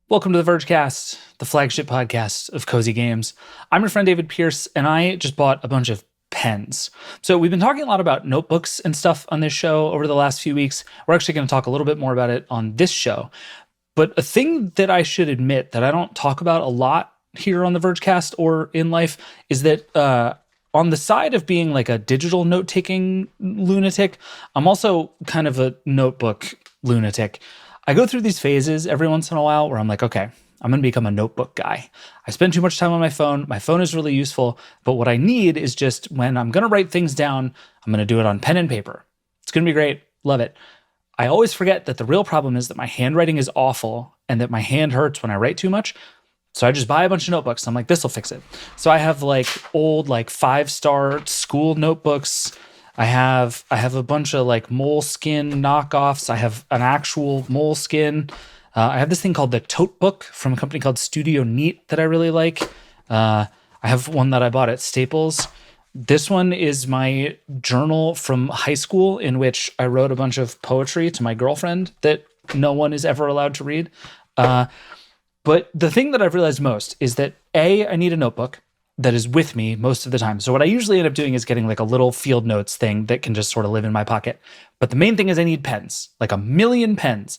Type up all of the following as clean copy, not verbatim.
Welcome to the Vergecast, the flagship podcast of cozy games. I'm your friend David Pierce, and I just bought a bunch of pens. So we've been talking a lot about notebooks and stuff on this show over the last few weeks. We're actually going to talk a little bit more about it on this show. But a thing that I should admit that I don't talk about a lot here on the Vergecast or in life is that on the side of being like a digital note-taking lunatic, I'm also kind of a notebook lunatic. I go through these phases every once in a while where I'm like, okay, I'm going to become a notebook guy. I spend too much time on my phone. My phone is really useful, but what I need is just when I'm going to write things down, I'm going to do it on pen and paper. It's going to be great. Love it. I always forget that the real problem is that my handwriting is awful and that my hand hurts when I write too much. So I just buy a bunch of notebooks. I'm like, this will fix it. So I have like old, like 5-star school notebooks. I have a bunch of like Moleskine knockoffs. I have an actual Moleskine. I have this thing called the Tote Book from a company called Studio Neat that I really like. I have one that I bought at Staples. This one is my journal from high school in which I wrote a bunch of poetry to my girlfriend that no one is ever allowed to read. But the thing that I've realized most is that I need a notebook that is with me most of the time. So what I usually end up doing is getting like a little field notes thing that can just sort of live in my pocket. But the main thing is I need pens, like 1,000,000 pens.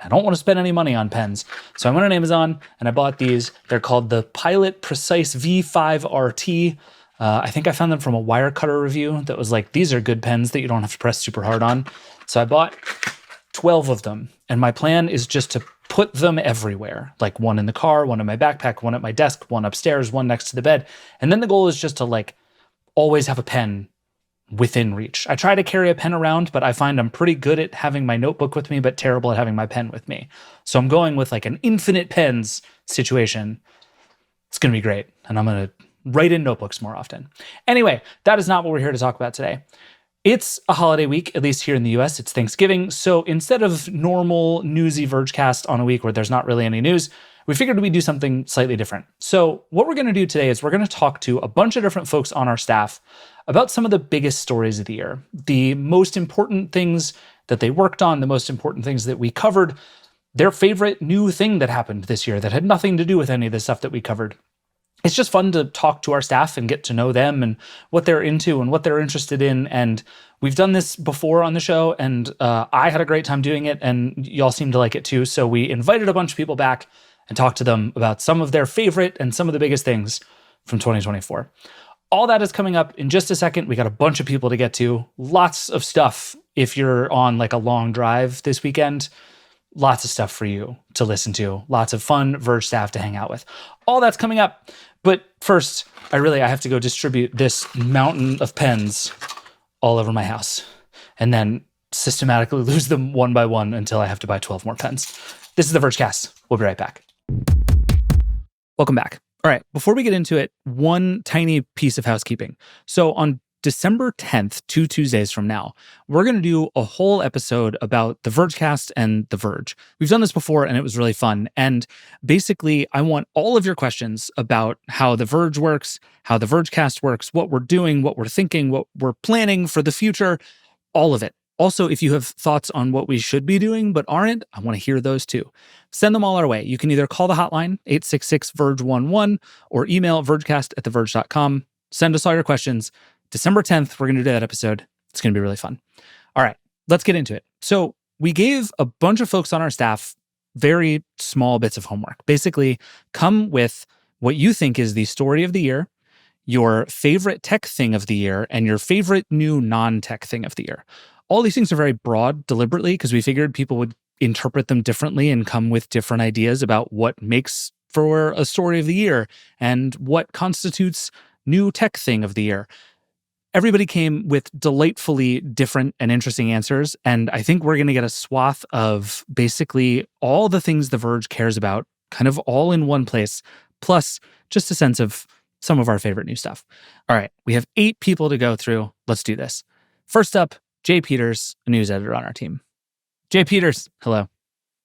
I don't want to spend any money on pens. So I went on Amazon and I bought these. They're called the Pilot Precise V5 RT. I think I found them from a Wirecutter review that was like, these are good pens that you don't have to press super hard on. So I bought 12 of them. And my plan is just to put them everywhere, like one in the car, one in my backpack, one at my desk, one upstairs, one next to the bed. And then the goal is just to like always have a pen within reach. I try to carry a pen around, but I find I'm pretty good at having my notebook with me, but terrible at having my pen with me. So I'm going with like an infinite pens situation. It's going to be great. And I'm going to write in notebooks more often. Anyway, that is not what we're here to talk about today. It's a holiday week, at least here in the US. It's Thanksgiving. So instead of normal newsy Vergecast on a week where there's not really any news, we figured we'd do something slightly different. So what we're going to do today is we're going to talk to a bunch of different folks on our staff about some of the biggest stories of the year, the most important things that they worked on, the most important things that we covered, their favorite new thing that happened this year that had nothing to do with any of the stuff that we covered. It's just fun to talk to our staff and get to know them and what they're into and what they're interested in. And we've done this before on the show, and I had a great time doing it, and y'all seem to like it too. So we invited a bunch of people back and talked to them about some of their favorite and some of the biggest things from 2024. All that is coming up in just a second. We got a bunch of people to get to. Lots of stuff if you're on like a long drive this weekend. Lots of stuff for you to listen to. Lots of fun Verge staff to hang out with. All that's coming up. But first, I have to go distribute this mountain of pens all over my house and then systematically lose them one by one until I have to buy 12 more pens. This is the Vergecast. We'll be right back. Welcome back. All right, before we get into it, one tiny piece of housekeeping. So on December 10th, 2 Tuesdays from now, we're going to do a whole episode about the Vergecast and the Verge. We've done this before and it was really fun. And basically, I want all of your questions about how the Verge works, how the Vergecast works, what we're doing, what we're thinking, what we're planning for the future, all of it. Also, if you have thoughts on what we should be doing but aren't, I want to hear those too. Send them all our way. You can either call the hotline, 866-VERGE11, or email vergecast@theverge.com. Send us all your questions. December 10th, we're going to do that episode. It's going to be really fun. All right, let's get into it. So we gave a bunch of folks on our staff very small bits of homework. Basically, come with what you think is the story of the year, your favorite tech thing of the year, and your favorite new non-tech thing of the year. All these things are very broad deliberately because we figured people would interpret them differently and come with different ideas about what makes for a story of the year and what constitutes new tech thing of the year. Everybody came with delightfully different and interesting answers, and I think we're going to get a swath of basically all the things The Verge cares about, kind of all in one place, plus just a sense of some of our favorite new stuff. All right, we have 8 people to go through. Let's do this. First up, Jay Peters, a news editor on our team. Jay Peters, hello.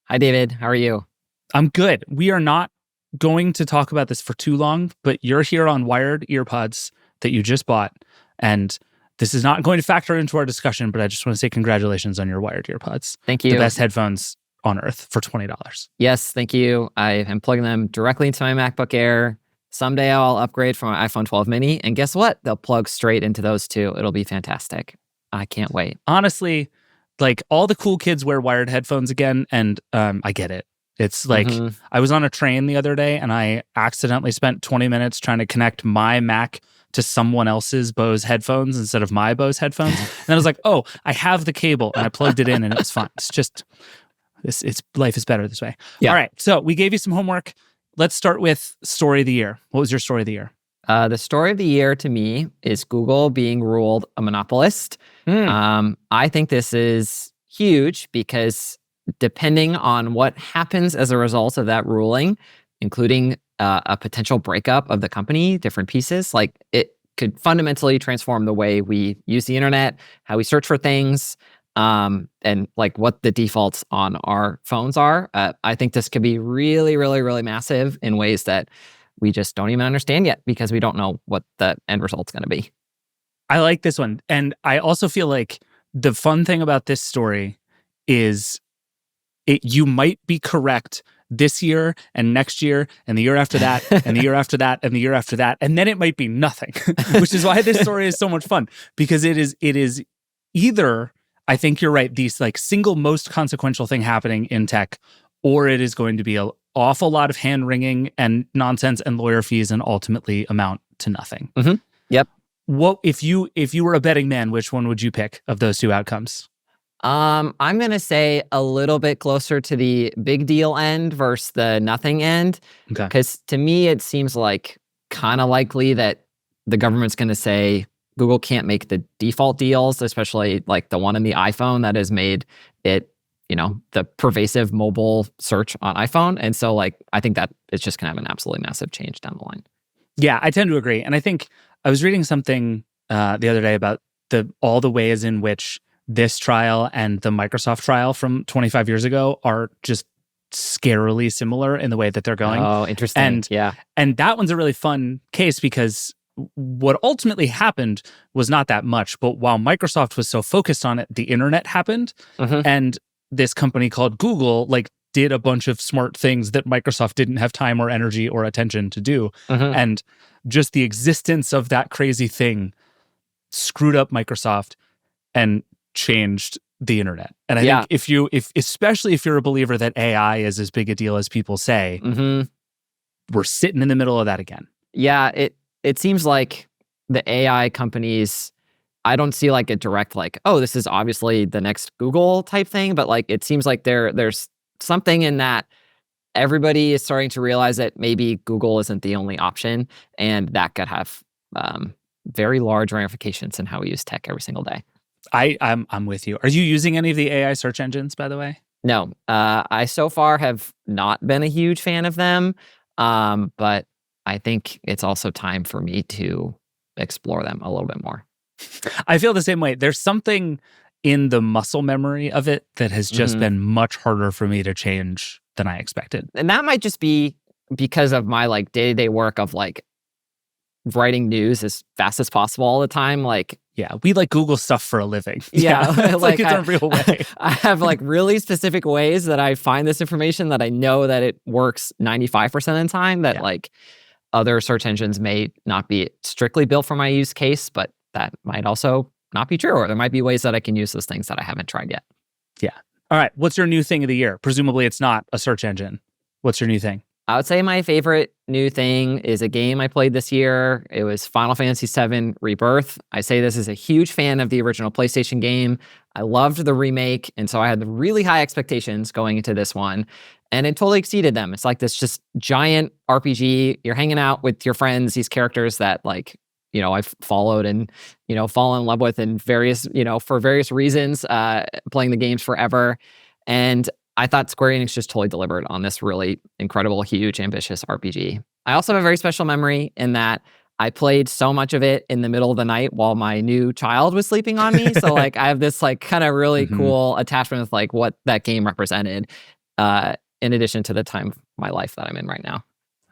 Hi, David. How are you? I'm good. We are not going to talk about this for too long, but you're here on wired earpods that you just bought. And this is not going to factor into our discussion, but I just want to say congratulations on your wired earpods. Thank you. The best headphones on earth for $20. Yes, thank you. I am plugging them directly into my MacBook Air. Someday I'll upgrade from my iPhone 12 mini. And guess what? They'll plug straight into those too. It'll be fantastic. I can't wait. Honestly, like all the cool kids wear wired headphones again, and I get it. It's like I was on a train the other day and I accidentally spent 20 minutes trying to connect my Mac to someone else's Bose headphones instead of my Bose headphones. And then I was like, oh, I have the cable, and I plugged it in and it was fine. It's just, it's life is better this way. Yeah. All right, so we gave you some homework. Let's start with story of the year. What was your story of the year? The story of the year to me is Google being ruled a monopolist. I think this is huge because depending on what happens as a result of that ruling, including a potential breakup of the company, different pieces, like it could fundamentally transform the way we use the internet, how we search for things, and like what the defaults on our phones are. I think this could be really, really, really massive in ways that we just don't even understand yet because we don't know what the end result's going to be. I like this one. And I also feel like the fun thing about this story is you might be correct this year and next year and the year after that and the year after that and the year after that. And then it might be nothing, which is why this story is so much fun, because it is either, I think you're right, the like single most consequential thing happening in tech, or it is going to be an awful lot of hand wringing and nonsense and lawyer fees and ultimately amount to nothing. Yep. What if you were a betting man, which one would you pick of those two outcomes? I'm going to say a little bit closer to the big deal end versus the nothing end. Okay. Because to me, it seems like kind of likely that the government's going to say Google can't make the default deals, especially like the one in the iPhone that has made it, the pervasive mobile search on iPhone. And so like, I think that it's just going to have an absolutely massive change down the line. Yeah, I tend to agree. And I think I was reading something the other day about all the ways in which this trial and the Microsoft trial from 25 years ago are just scarily similar in the way that they're going. Oh, interesting. And that one's a really fun case because what ultimately happened was not that much. But while Microsoft was so focused on it, the internet happened. And this company called Google did a bunch of smart things that Microsoft didn't have time or energy or attention to do. And just the existence of that crazy thing screwed up Microsoft and changed the internet. And I think especially if you're a believer that AI is as big a deal as people say, we're sitting in the middle of that again. Yeah, it seems like the AI companies, I don't see like a direct oh, this is obviously the next Google type thing, but like it seems like there's something in that everybody is starting to realize that maybe Google isn't the only option, and that could have very large ramifications in how we use tech every single day. I'm with you. Are you using any of the AI search engines, by the way? No, I so far have not been a huge fan of them, but I think it's also time for me to explore them a little bit more. I feel the same way. There's something in the muscle memory of it that has just been much harder for me to change than I expected. And that might just be because of my day-to-day work of writing news as fast as possible all the time. Yeah, we Google stuff for a living. Yeah, it's a real way. I have really specific ways that I find this information that I know that it works 95% of the time that other search engines may not be strictly built for my use case, but that might also not be true. Or there might be ways that I can use those things that I haven't tried yet. Yeah. All right. What's your new thing of the year? Presumably it's not a search engine. What's your new thing? I would say my favorite new thing is a game I played this year. It was Final Fantasy VII Rebirth. I say this as a huge fan of the original PlayStation game. I loved the remake, and so I had really high expectations going into this one, and it totally exceeded them. It's like this just giant RPG. You're hanging out with your friends, these characters that I've followed and, fallen in love with in various, for various reasons, playing the games forever. And I thought Square Enix just totally delivered on this really incredible, huge, ambitious RPG. I also have a very special memory in that I played so much of it in the middle of the night while my new child was sleeping on me. So I have this kind of really cool attachment with what that game represented, in addition to the time of my life that I'm in right now.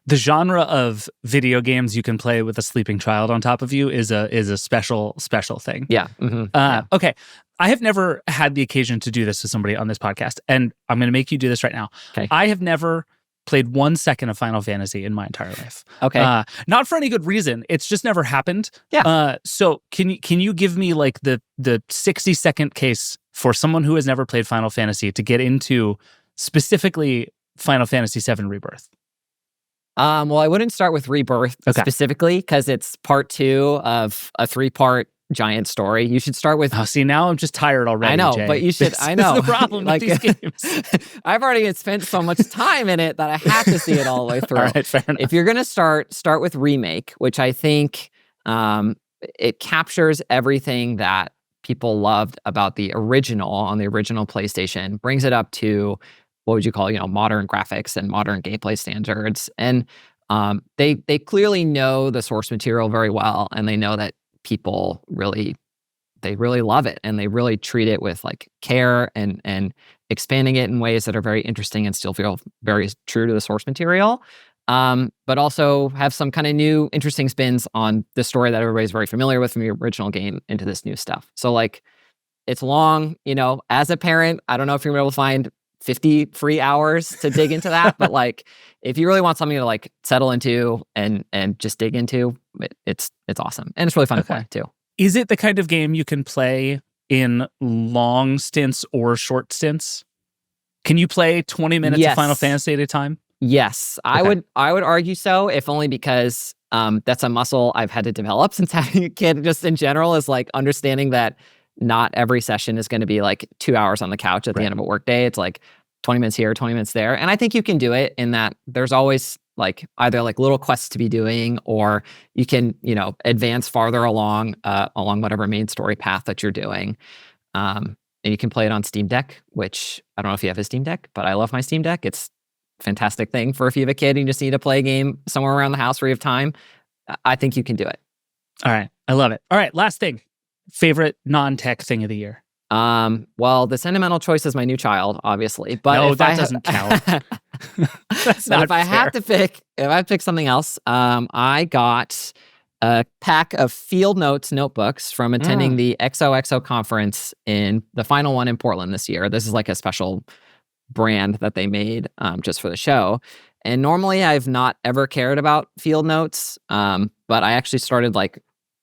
The genre of video games you can play with a sleeping child on top of you is a special thing. Yeah. Okay. I have never had the occasion to do this with somebody on this podcast, and I'm going to make you do this right now. Okay. I have never played 1 second of Final Fantasy in my entire life. Okay. Not for any good reason. It's just never happened. Yeah. So can you give me like the 60-second case for someone who has never played Final Fantasy to get into specifically Final Fantasy VII Rebirth? Well, I wouldn't start with Rebirth specifically because it's part 2 of a 3-part giant story. You should start with. Oh, see, now I'm just tired already. I know, Jay. but you should. I know. This is the problem with these games. I've already spent so much time in it that I have to see it all the way through. All right, fair enough. If you're gonna start with Remake, which I think it captures everything that people loved about the original on the original PlayStation, brings it up to what would you call, modern graphics and modern gameplay standards. And they clearly know the source material very well, and they know that people really love it, and they really treat it with like care and expanding it in ways that are very interesting and still feel very true to the source material. But also have some kind of new, interesting spins on the story that everybody's very familiar with from the original game into this new stuff. So like, it's long, as a parent, I don't know if you're able to find 50 free hours to dig into that, but like, if you really want something to like settle into and just dig into, it's awesome. And it's really fun to play too. Is it the kind of game you can play in long stints or short stints? Can you play 20 minutes of Final Fantasy at a time? Yes, I would argue so, if only because that's a muscle I've had to develop since having a kid, just in general, is like understanding that not every session is going to be like 2 hours on the couch at the end of a workday. It's like 20 minutes here, 20 minutes there. And I think you can do it in that there's always like either like little quests to be doing, or you can, advance farther along whatever main story path that you're doing. And you can play it on Steam Deck, which I don't know if you have a Steam Deck, but I love my Steam Deck. It's a fantastic thing for if you have a kid and you just need to play a game somewhere around the house where you have time. I think you can do it. All right. I love it. All right. Last thing. Favorite non-tech thing of the year? Well, the sentimental choice is my new child, obviously. But no, that doesn't count. That's not if I have to pick something else, I got a pack of field notes notebooks from attending the XOXO conference in the final one in Portland this year. This is like a special brand that they made just for the show. And normally I've not ever cared about field notes, but I actually started like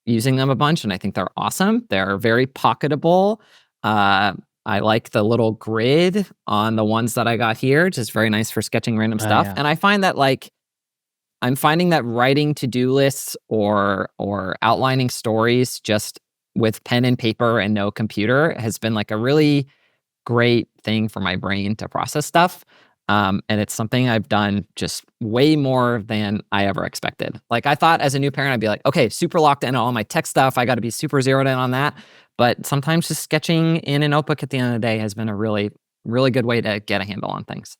using them a bunch, and I think they're awesome. They're very pocketable. I like the little grid on the ones that I got here, just very nice for sketching random stuff. And I find that like I'm finding that writing to-do lists or outlining stories just with pen and paper and no computer has been like a really great thing for my brain to process stuff. And it's something I've done just way more than I ever expected. Like I thought as a new parent, I'd be like, okay, super locked in on all my tech stuff. I got to be super zeroed in on that. But sometimes just sketching in a notebook at the end of the day has been a really, really good way to get a handle on things.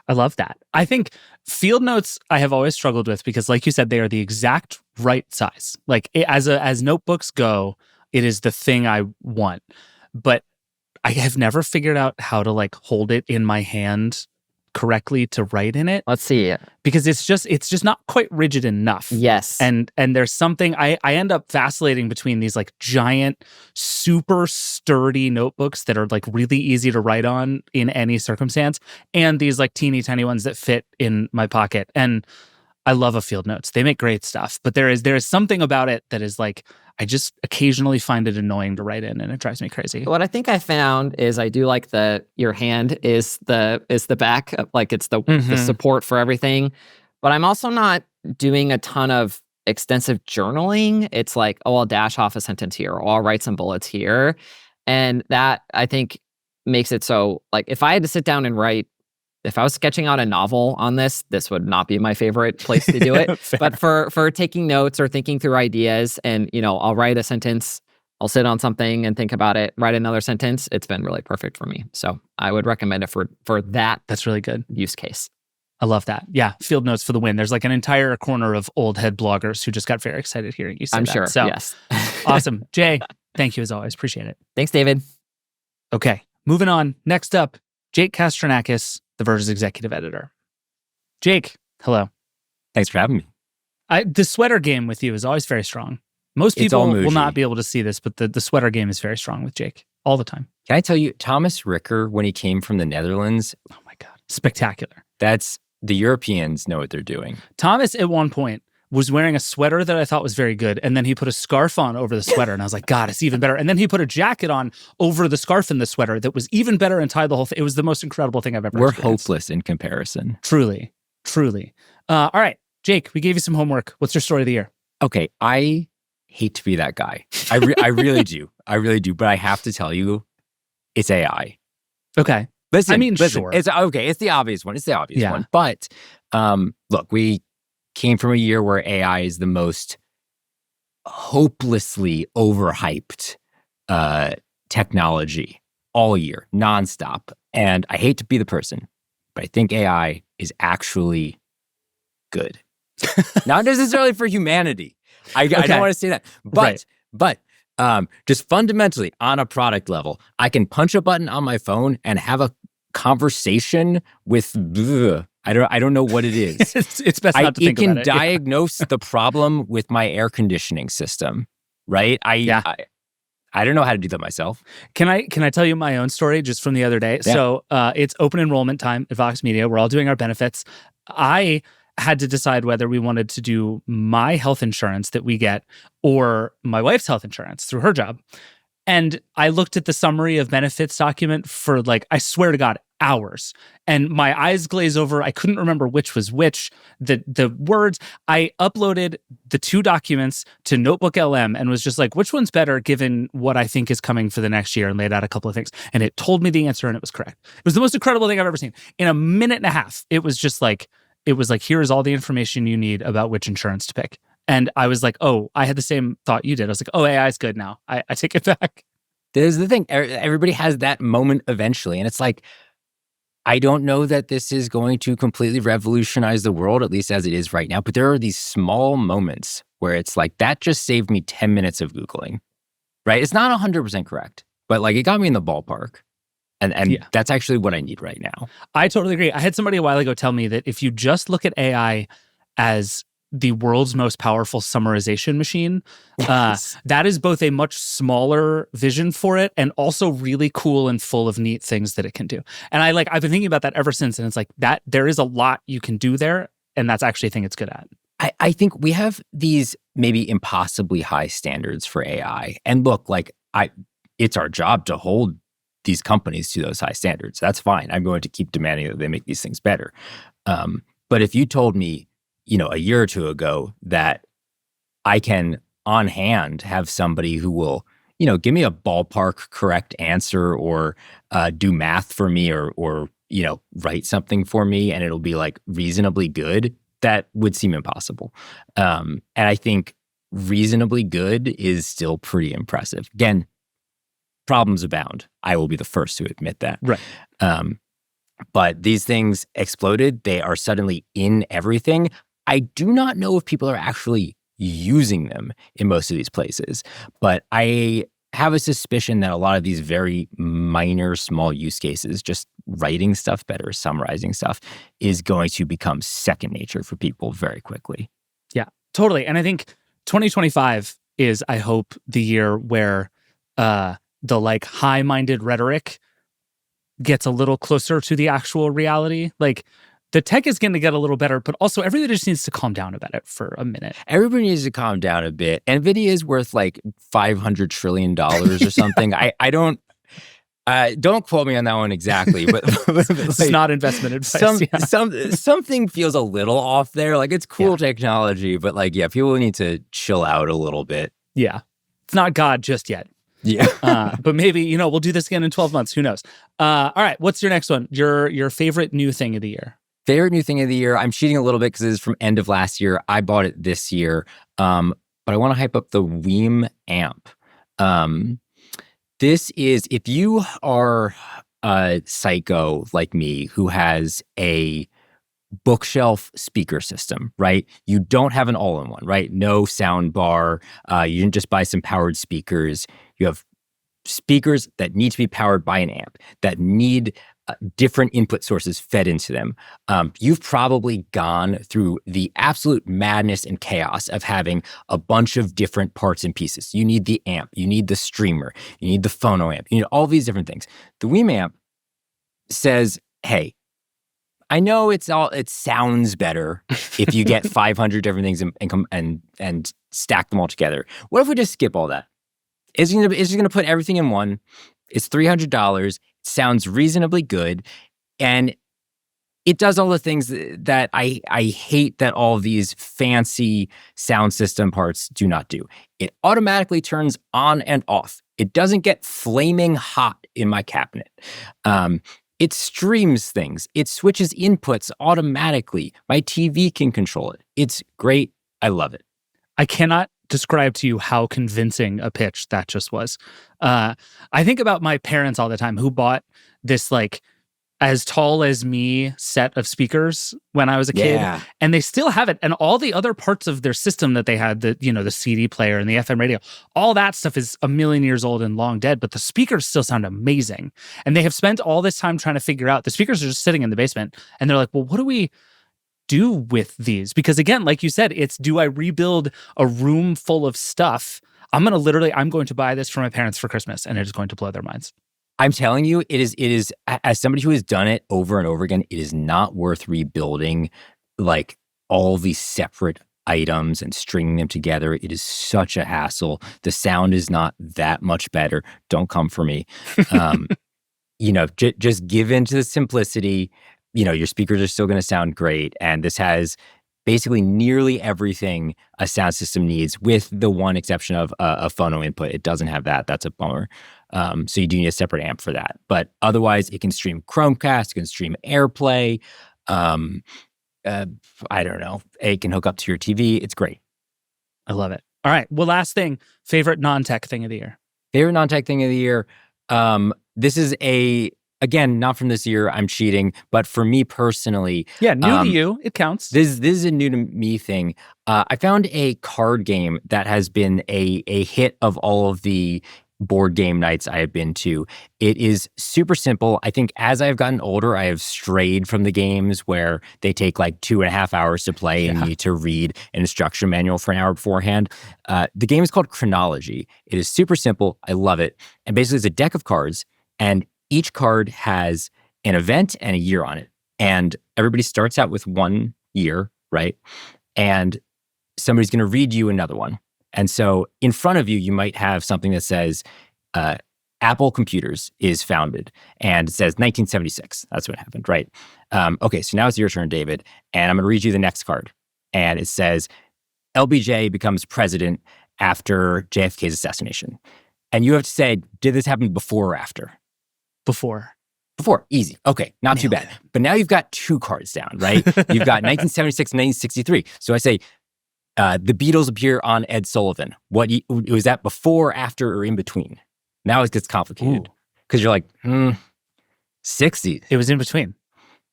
I love that. I think field notes I have always struggled with because, like you said, they are the exact right size. Like as notebooks go, it is the thing I want. But I have never figured out how to like hold it in my hand correctly to write in it. Let's see it. Because it's just not quite rigid enough. Yes. And there's something I end up vacillating between these like giant, super sturdy notebooks that are like really easy to write on in any circumstance, and these like teeny tiny ones that fit in my pocket. And I love a field notes. They make great stuff, but there is something about it that is like, I just occasionally find it annoying to write in, and it drives me crazy. What I think I found is I do like your hand is the back, like it's the support for everything. But I'm also not doing a ton of extensive journaling. It's like, oh, I'll dash off a sentence here, or I'll write some bullets here. And that I think makes it so like if I had to sit down and write, if I was sketching out a novel on this would not be my favorite place to do it. But for taking notes or thinking through ideas, and I'll write a sentence, I'll sit on something and think about it, write another sentence. It's been really perfect for me. So I would recommend it for that. That's really good use case. I love that. Yeah, field notes for the win. There's like an entire corner of old head bloggers who just got very excited hearing you say that. I'm sure. So, yes. Awesome. Jay, thank you as always. Appreciate it. Thanks, David. Okay, moving on. Next up, Jake Kastronakis, the Verge's executive editor. Jake, hello. Thanks for having me. The sweater game with you is always very strong. Most It's people all will Muji. not be able to see this, but the sweater game is very strong with Jake all the time. Can I tell you, Thomas Ricker, when he came from the Netherlands, Oh my God. Spectacular. that's the Europeans know what they're doing. Thomas at one point was wearing a sweater that I thought was very good. And then he put a scarf on over the sweater. And I was like, God, it's even better. And then he put a jacket on over the scarf and the sweater that was even better and tied the whole thing. It was the most incredible thing I've ever We're experienced. hopeless in comparison. Truly. All right, Jake, we gave you some homework. What's your story of the year? Okay, I hate to be that guy. I really do. I really do. But I have to tell you, it's AI. Okay. Listen, sure. It's okay. It's the obvious one. Yeah. One. But look, we came from a year where AI is the most hopelessly overhyped technology all year, nonstop. And I hate to be the person, but I think AI is actually good. Not necessarily for humanity. I don't want to say that. But just fundamentally on a product level, I can punch a button on my phone and have a conversation with I don't know what it is. It's best not to think about it. It can diagnose the problem with my air conditioning system, right? I don't know how to do that myself. Can I tell you my own story just from the other day? Yeah. So it's open enrollment time at Vox Media. We're all doing our benefits. I had to decide whether we wanted to do my health insurance that we get or my wife's health insurance through her job. And I looked at the summary of benefits document for I swear to God, hours. And my eyes glaze over. I couldn't remember which was which. The words, I uploaded the two documents to Notebook LM and was just like, which one's better given what I think is coming for the next year, and laid out a couple of things. And it told me the answer and it was correct. It was the most incredible thing I've ever seen. In a minute and a half, it was here is all the information you need about which insurance to pick. And I was like, oh, I had the same thought you did. I was like, oh, AI is good now. I take it back. There's the thing. Everybody has that moment eventually. And it's like, I don't know that this is going to completely revolutionize the world, at least as it is right now. But there are these small moments where it's like, that just saved me 10 minutes of Googling, right? It's not 100% correct, but it got me in the ballpark. And Yeah. That's actually what I need right now. I totally agree. I had somebody a while ago tell me that if you just look at AI as the world's most powerful summarization machine, that is both a much smaller vision for it and also really cool and full of neat things that it can do. And I've been thinking about that ever since. And it's like that there is a lot you can do there. And that's actually a thing it's good at. I think we have these maybe impossibly high standards for AI. And look, it's our job to hold these companies to those high standards. That's fine. I'm going to keep demanding that they make these things better. But if you told me, a year or two ago that I can on hand have somebody who will, give me a ballpark correct answer or do math for me or write something for me and it'll be reasonably good, that would seem impossible. And I think reasonably good is still pretty impressive. Again, problems abound. I will be the first to admit that. Right. But these things exploded. They are suddenly in everything. I do not know if people are actually using them in most of these places, but I have a suspicion that a lot of these very minor, small use cases, just writing stuff better, summarizing stuff, is going to become second nature for people very quickly. Yeah, totally. And I think 2025 is, I hope, the year where the high-minded rhetoric gets a little closer to the actual reality. The tech is going to get a little better, but also everybody just needs to calm down about it for a minute. Everybody needs to calm down a bit. NVIDIA is worth $500 trillion or something. I don't quote me on that one exactly, but it's not investment advice. Something feels a little off there. It's cool technology, but people need to chill out a little bit. Yeah, it's not God just yet. Yeah. But maybe, we'll do this again in 12 months. Who knows? All right. What's your next one? Your favorite new thing of the year? Favorite new thing of the year. I'm cheating a little bit because it is from end of last year. I bought it this year. But I want to hype up the WiiM amp. This is, if you are a psycho like me who has a bookshelf speaker system, right? You don't have an all-in-one, right? No sound bar. You didn't just buy some powered speakers. You have speakers that need to be powered by an amp, that need different input sources fed into them. You've probably gone through the absolute madness and chaos of having a bunch of different parts and pieces. You need the amp, you need the streamer, you need the phono amp, you need all these different things. The WiiM amp says, hey, I know it sounds better if you get 500 different things and stack them all together. What if we just skip all that? It's just gonna put everything in one. It's $300. It sounds reasonably good, and it does all the things that I hate that all of these fancy sound system parts do not do. It automatically turns on and off. It doesn't get flaming hot in my cabinet. It streams things. It switches inputs automatically. My TV can control it. It's great. I love it. I cannot describe to you how convincing a pitch that just was. I think about my parents all the time who bought this like as tall as me set of speakers when I was a kid, and they still have it. And all the other parts of their system that they had, the CD player and the FM radio, all that stuff is a million years old and long dead, but the speakers still sound amazing. And they have spent all this time trying to figure out, the speakers are just sitting in the basement, and they're like, well, what do we do with these? Because again, like you said, it's, do I rebuild a room full of stuff? I'm going to buy this for my parents for Christmas, and it is going to blow their minds. I'm telling you, it is, as somebody who has done it over and over again, it is not worth rebuilding like all these separate items and stringing them together. It is such a hassle. The sound is not that much better. Don't come for me. Just give in to the simplicity. Your speakers are still going to sound great. And this has basically nearly everything a sound system needs, with the one exception of a phono input. It doesn't have that. That's a bummer. So you do need a separate amp for that. But otherwise, it can stream Chromecast, it can stream AirPlay. I don't know. It can hook up to your TV. It's great. I love it. All right. Well, last thing, favorite non-tech thing of the year. Favorite non-tech thing of the year. This is again, not from this year, I'm cheating, but for me personally. Yeah, new to you, it counts. This is a new to me thing. I found a card game that has been a hit of all of the board game nights I have been to. It is super simple. I think as I've gotten older, I have strayed from the games where they take like 2.5 hours to play and you need to read an instruction manual for an hour beforehand. The game is called Chronology. It is super simple. I love it. And basically it's a deck of cards, and each card has an event and a year on it. And everybody starts out with 1 year, right? And somebody's going to read you another one. And so in front of you, you might have something that says, Apple Computers is founded, and it says 1976. That's what happened, right? Okay, so now it's your turn, David, and I'm going to read you the next card. And it says, LBJ becomes president after JFK's assassination. And you have to say, did this happen before or after? Before. Easy. Okay, not too bad. But now you've got 2 cards down, right? You've got 1976 and 1963. So I say, the Beatles appear on Ed Sullivan. Was that before, after, or in between? Now it gets complicated because you're like, 60. It was in between.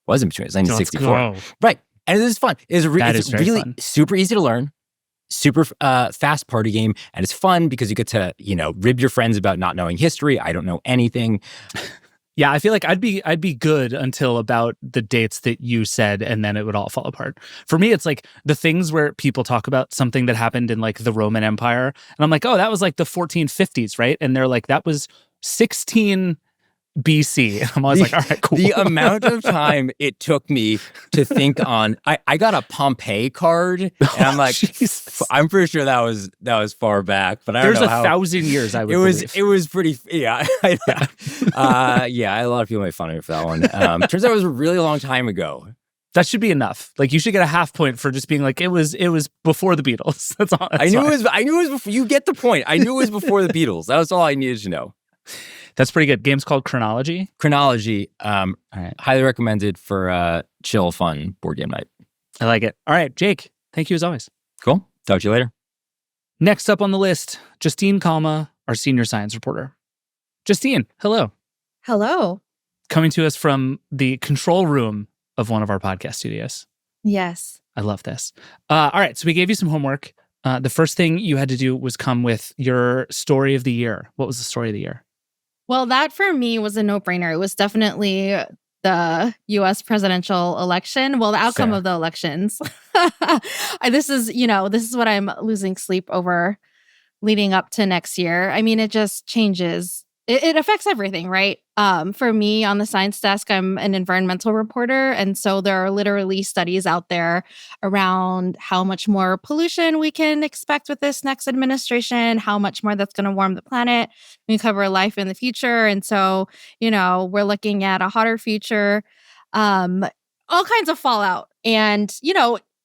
Was in between. It was 1964. Right. And this is fun. It's really fun. Super easy to learn, super fast party game. And it's fun because you get to, rib your friends about not knowing history. I don't know anything. Yeah, I feel like I'd be good until about the dates that you said, and then it would all fall apart. For me, it's like the things where people talk about something that happened in like the Roman Empire, and I'm like, oh, that was like the 1450s, right? And they're like, that was 16 BC. I'm always like, all right, cool. The amount of time it took me to think on, I got a Pompeii card, and I'm like, I'm pretty sure that was far back, but I don't know how. There's 1,000 years, I would believe. It was pretty, yeah. A lot of people made fun of me for that one. Turns out it was a really long time ago. That should be enough. Like, you should get a half point for just being like, it was before the Beatles. That's all. I knew it was before. You get the point. I knew it was before the Beatles. That was all I needed to know. That's pretty good. Game's called Chronology. Chronology. All right. Highly recommended for chill, fun board game night. I like it. All right, Jake, thank you as always. Cool. Talk to you later. Next up on the list, Justine Kalma, our senior science reporter. Justine, hello. Hello. Coming to us from the control room of one of our podcast studios. Yes. I love this. All right, so we gave you some homework. The first thing you had to do was come with your story of the year. What was the story of the year? Well, that for me was a no-brainer. It was definitely the US presidential election. Well, the outcome Fair. of the elections. This is what I'm losing sleep over leading up to next year. I mean, it just changes. It affects everything, right? For me on the science desk, I'm an environmental reporter. And so there are literally studies out there around how much more pollution we can expect with this next administration, how much more that's going to warm the planet. We cover life in the future. And so, we're looking at a hotter future, all kinds of fallout. And,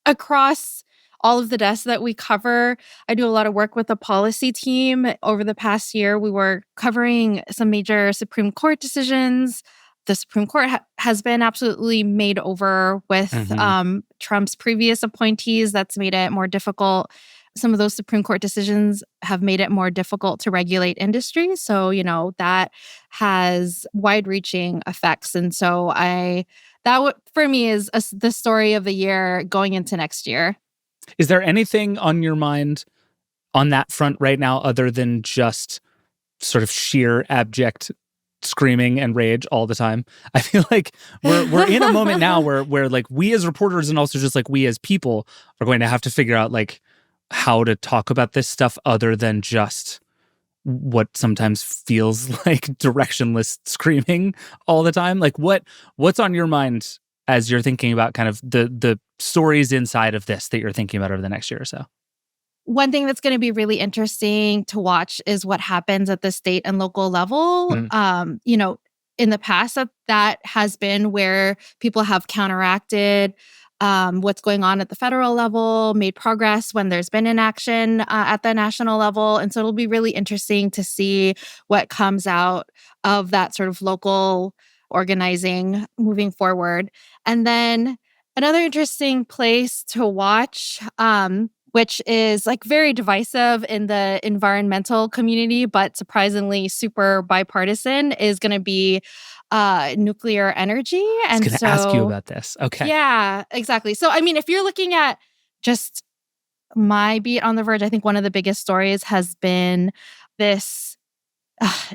across all of the desks that we cover, I do a lot of work with the policy team. Over the past year, we were covering some major Supreme Court decisions. The Supreme Court has been absolutely made over with Trump's previous appointees. That's made it more difficult. Some of those Supreme Court decisions have made it more difficult to regulate industry. So, that has wide-reaching effects. And so for me is the story of the year going into next year. Is there anything on your mind on that front right now other than just sort of sheer abject screaming and rage all the time? I feel like we're in a moment now where like we as reporters and also just like we as people are going to have to figure out like how to talk about this stuff other than just what sometimes feels like directionless screaming all the time. Like what's on your mind as you're thinking about kind of the stories inside of this that you're thinking about over the next year or so? One thing that's going to be really interesting to watch is what happens at the state and local level. In the past, that has been where people have counteracted what's going on at the federal level, made progress when there's been inaction at the national level. And so it'll be really interesting to see what comes out of that sort of local organizing moving forward. And then another interesting place to watch, which is like very divisive in the environmental community, but surprisingly super bipartisan, is going to be nuclear energy. I was going to ask you about this. Okay. Yeah, exactly. So, I mean, if you're looking at just my beat on The Verge, I think one of the biggest stories has been this.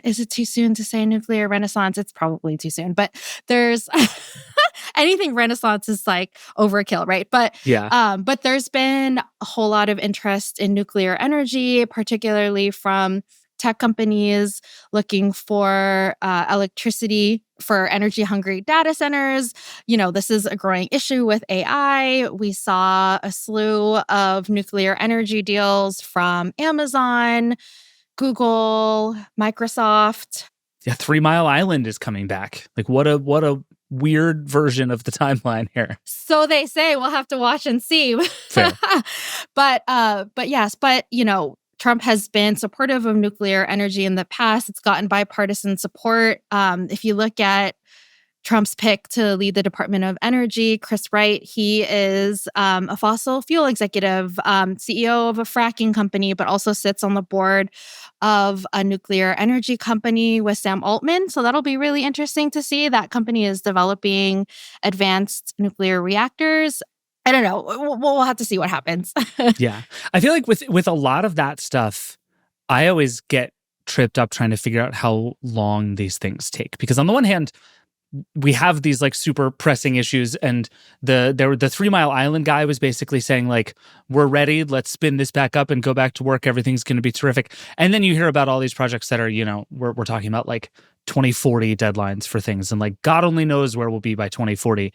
Is it too soon to say nuclear renaissance? It's probably too soon, but there's anything renaissance is like overkill, right? But but there's been a whole lot of interest in nuclear energy, particularly from tech companies looking for electricity for energy-hungry data centers. This is a growing issue with AI. We saw a slew of nuclear energy deals from Amazon, Google, Microsoft. Yeah, 3 Mile Island is coming back. Like what a weird version of the timeline here. So they say. We'll have to watch and see. Fair. But yes, Trump has been supportive of nuclear energy in the past. It's gotten bipartisan support. If you look at Trump's pick to lead the Department of Energy, Chris Wright, he is a fossil fuel executive, CEO of a fracking company, but also sits on the board of a nuclear energy company with Sam Altman. So that'll be really interesting to see. That company is developing advanced nuclear reactors. I don't know. We'll have to see what happens. Yeah. I feel like with a lot of that stuff, I always get tripped up trying to figure out how long these things take. Because on the one hand, we have these like super pressing issues, and the 3 Mile Island guy was basically saying like, we're ready, let's spin this back up and go back to work, everything's going to be terrific. And then you hear about all these projects that are, we're talking about like 2040 deadlines for things, and like God only knows where we'll be by 2040.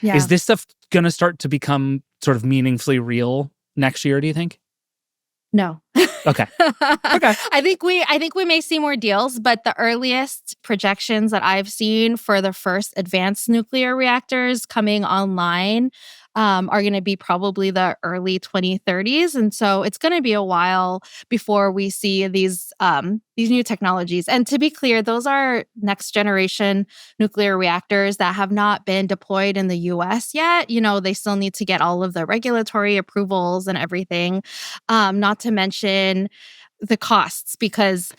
Is this stuff going to start to become sort of meaningfully real next year, do you think? No. Okay. I think we may see more deals, but the earliest projections that I've seen for the first advanced nuclear reactors coming online are going to be probably the early 2030s. And so it's going to be a while before we see these new technologies. And to be clear, those are next generation nuclear reactors that have not been deployed in the US yet. They still need to get all of the regulatory approvals and everything, not to mention the costs, because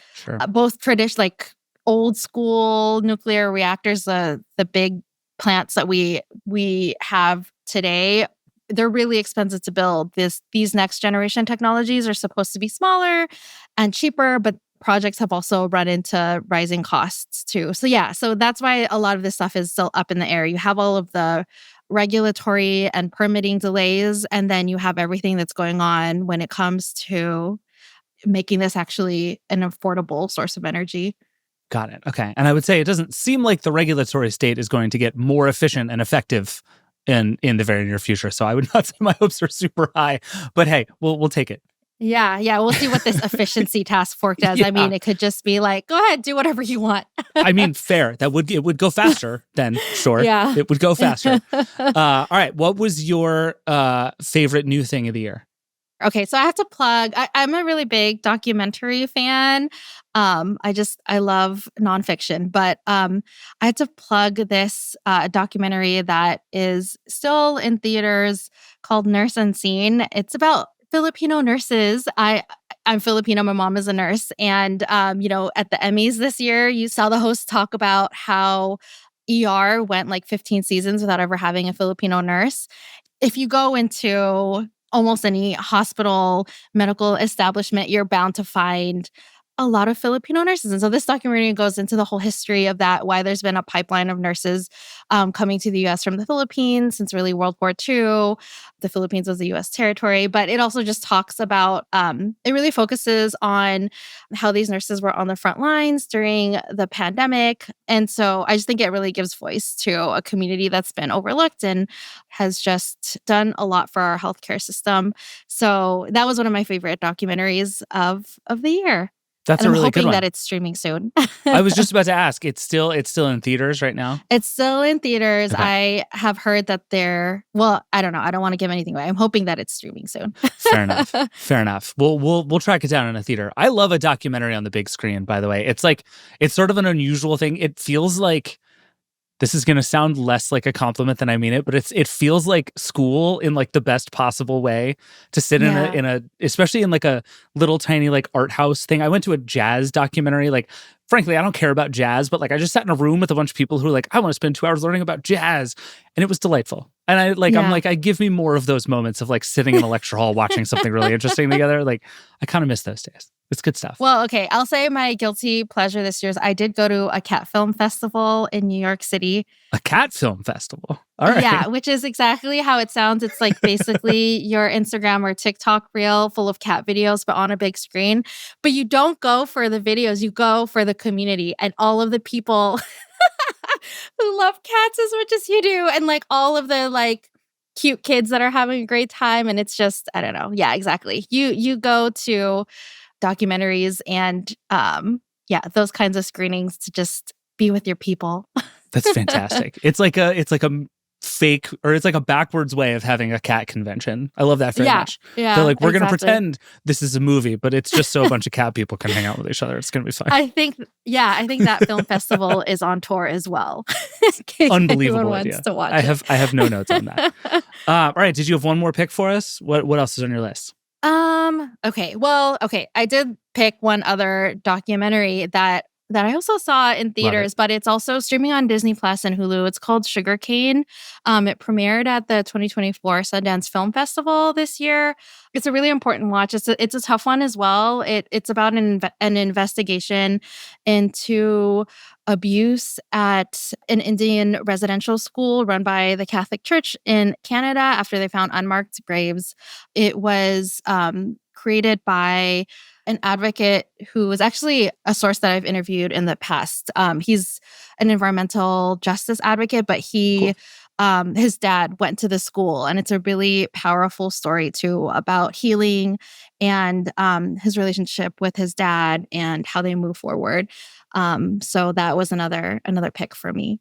both traditional, like old school nuclear reactors, the big plants that we have today, they're really expensive to build. These next generation technologies are supposed to be smaller and cheaper, but projects have also run into rising costs too. So yeah, so that's why a lot of this stuff is still up in the air. You have all of the regulatory and permitting delays, and then you have everything that's going on when it comes to making this actually an affordable source of energy. Got it. Okay. And I would say it doesn't seem like the regulatory state is going to get more efficient and effective in the very near future. So I would not say my hopes are super high, but hey, we'll take it. Yeah, we'll see what this efficiency task force does. Yeah. I mean, it could just be like, go ahead, do whatever you want. I mean, fair. It would go faster then, sure. Yeah. It would go faster. All right. What was your favorite new thing of the year? Okay, so I have to plug. I'm a really big documentary fan. I love nonfiction, but I had to plug this documentary that is still in theaters called Nurse Unseen. It's about Filipino nurses. I'm Filipino. My mom is a nurse, and at the Emmys this year, you saw the host talk about how ER went like 15 seasons without ever having a Filipino nurse. If you go into almost any hospital, medical establishment, you're bound to find a lot of Filipino nurses. And so this documentary goes into the whole history of that, why there's been a pipeline of nurses coming to the U.S. from the Philippines since really World War II. The Philippines was a U.S. territory, but it also just talks about, it really focuses on how these nurses were on the front lines during the pandemic. And so I just think it really gives voice to a community that's been overlooked and has just done a lot for our healthcare system. So that was one of my favorite documentaries of the year. That's and a really I'm good hoping one. that it's streaming soon. I was just about to ask. It's still in theaters right now? It's still in theaters. Okay. I have heard that I don't know. I don't want to give anything away. I'm hoping that it's streaming soon. Fair enough. Fair enough. We'll track it down in a theater. I love a documentary on the big screen, by the way. It's sort of an unusual thing. It feels like, this is going to sound less like a compliment than I mean it, but it feels like school in like the best possible way to sit in a especially in like a little tiny like art house thing. I went to a jazz documentary. Like, frankly, I don't care about jazz, but like I just sat in a room with a bunch of people who are like, I want to spend 2 hours learning about jazz. And it was delightful. And I'm like, I give me more of those moments of like sitting in a lecture hall watching something really interesting together. Like, I kind of miss those days. It's good stuff. Well, okay. I'll say my guilty pleasure this year is I did go to a cat film festival in New York City. A cat film festival. All right. Yeah, which is exactly how it sounds. It's like basically your Instagram or TikTok reel full of cat videos, but on a big screen. But you don't go for the videos, you go for the community and all of the people who love cats as much as you do. And like all of the like cute kids that are having a great time. And it's just, I don't know. Yeah, exactly. You go to documentaries and those kinds of screenings to just be with your people. That's fantastic. It's like a fake, or it's like a backwards way of having a cat convention. I love that very much. Yeah. They're like, we're going to exactly. pretend this is a movie, but it's just so a bunch of cat people can hang out with each other. It's going to be fun. I think that film festival is on tour as well. In case Unbelievable anyone idea. wants to watch I have no notes on that. All right. Did you have one more pick for us? What else is on your list? Okay. Well, okay. I did pick one other documentary that I also saw in theaters, but it's also streaming on Disney Plus and Hulu. It's called Sugarcane. It premiered at the 2024 Sundance Film Festival this year. It's a really important watch. It's a tough one as well. It's about an investigation into abuse at an Indian residential school run by the Catholic Church in Canada after they found unmarked graves. It was created by an advocate who was actually a source that I've interviewed in the past. He's an environmental justice advocate, but his dad went to the school, and it's a really powerful story too about healing and his relationship with his dad and how they move forward. So that was another pick for me.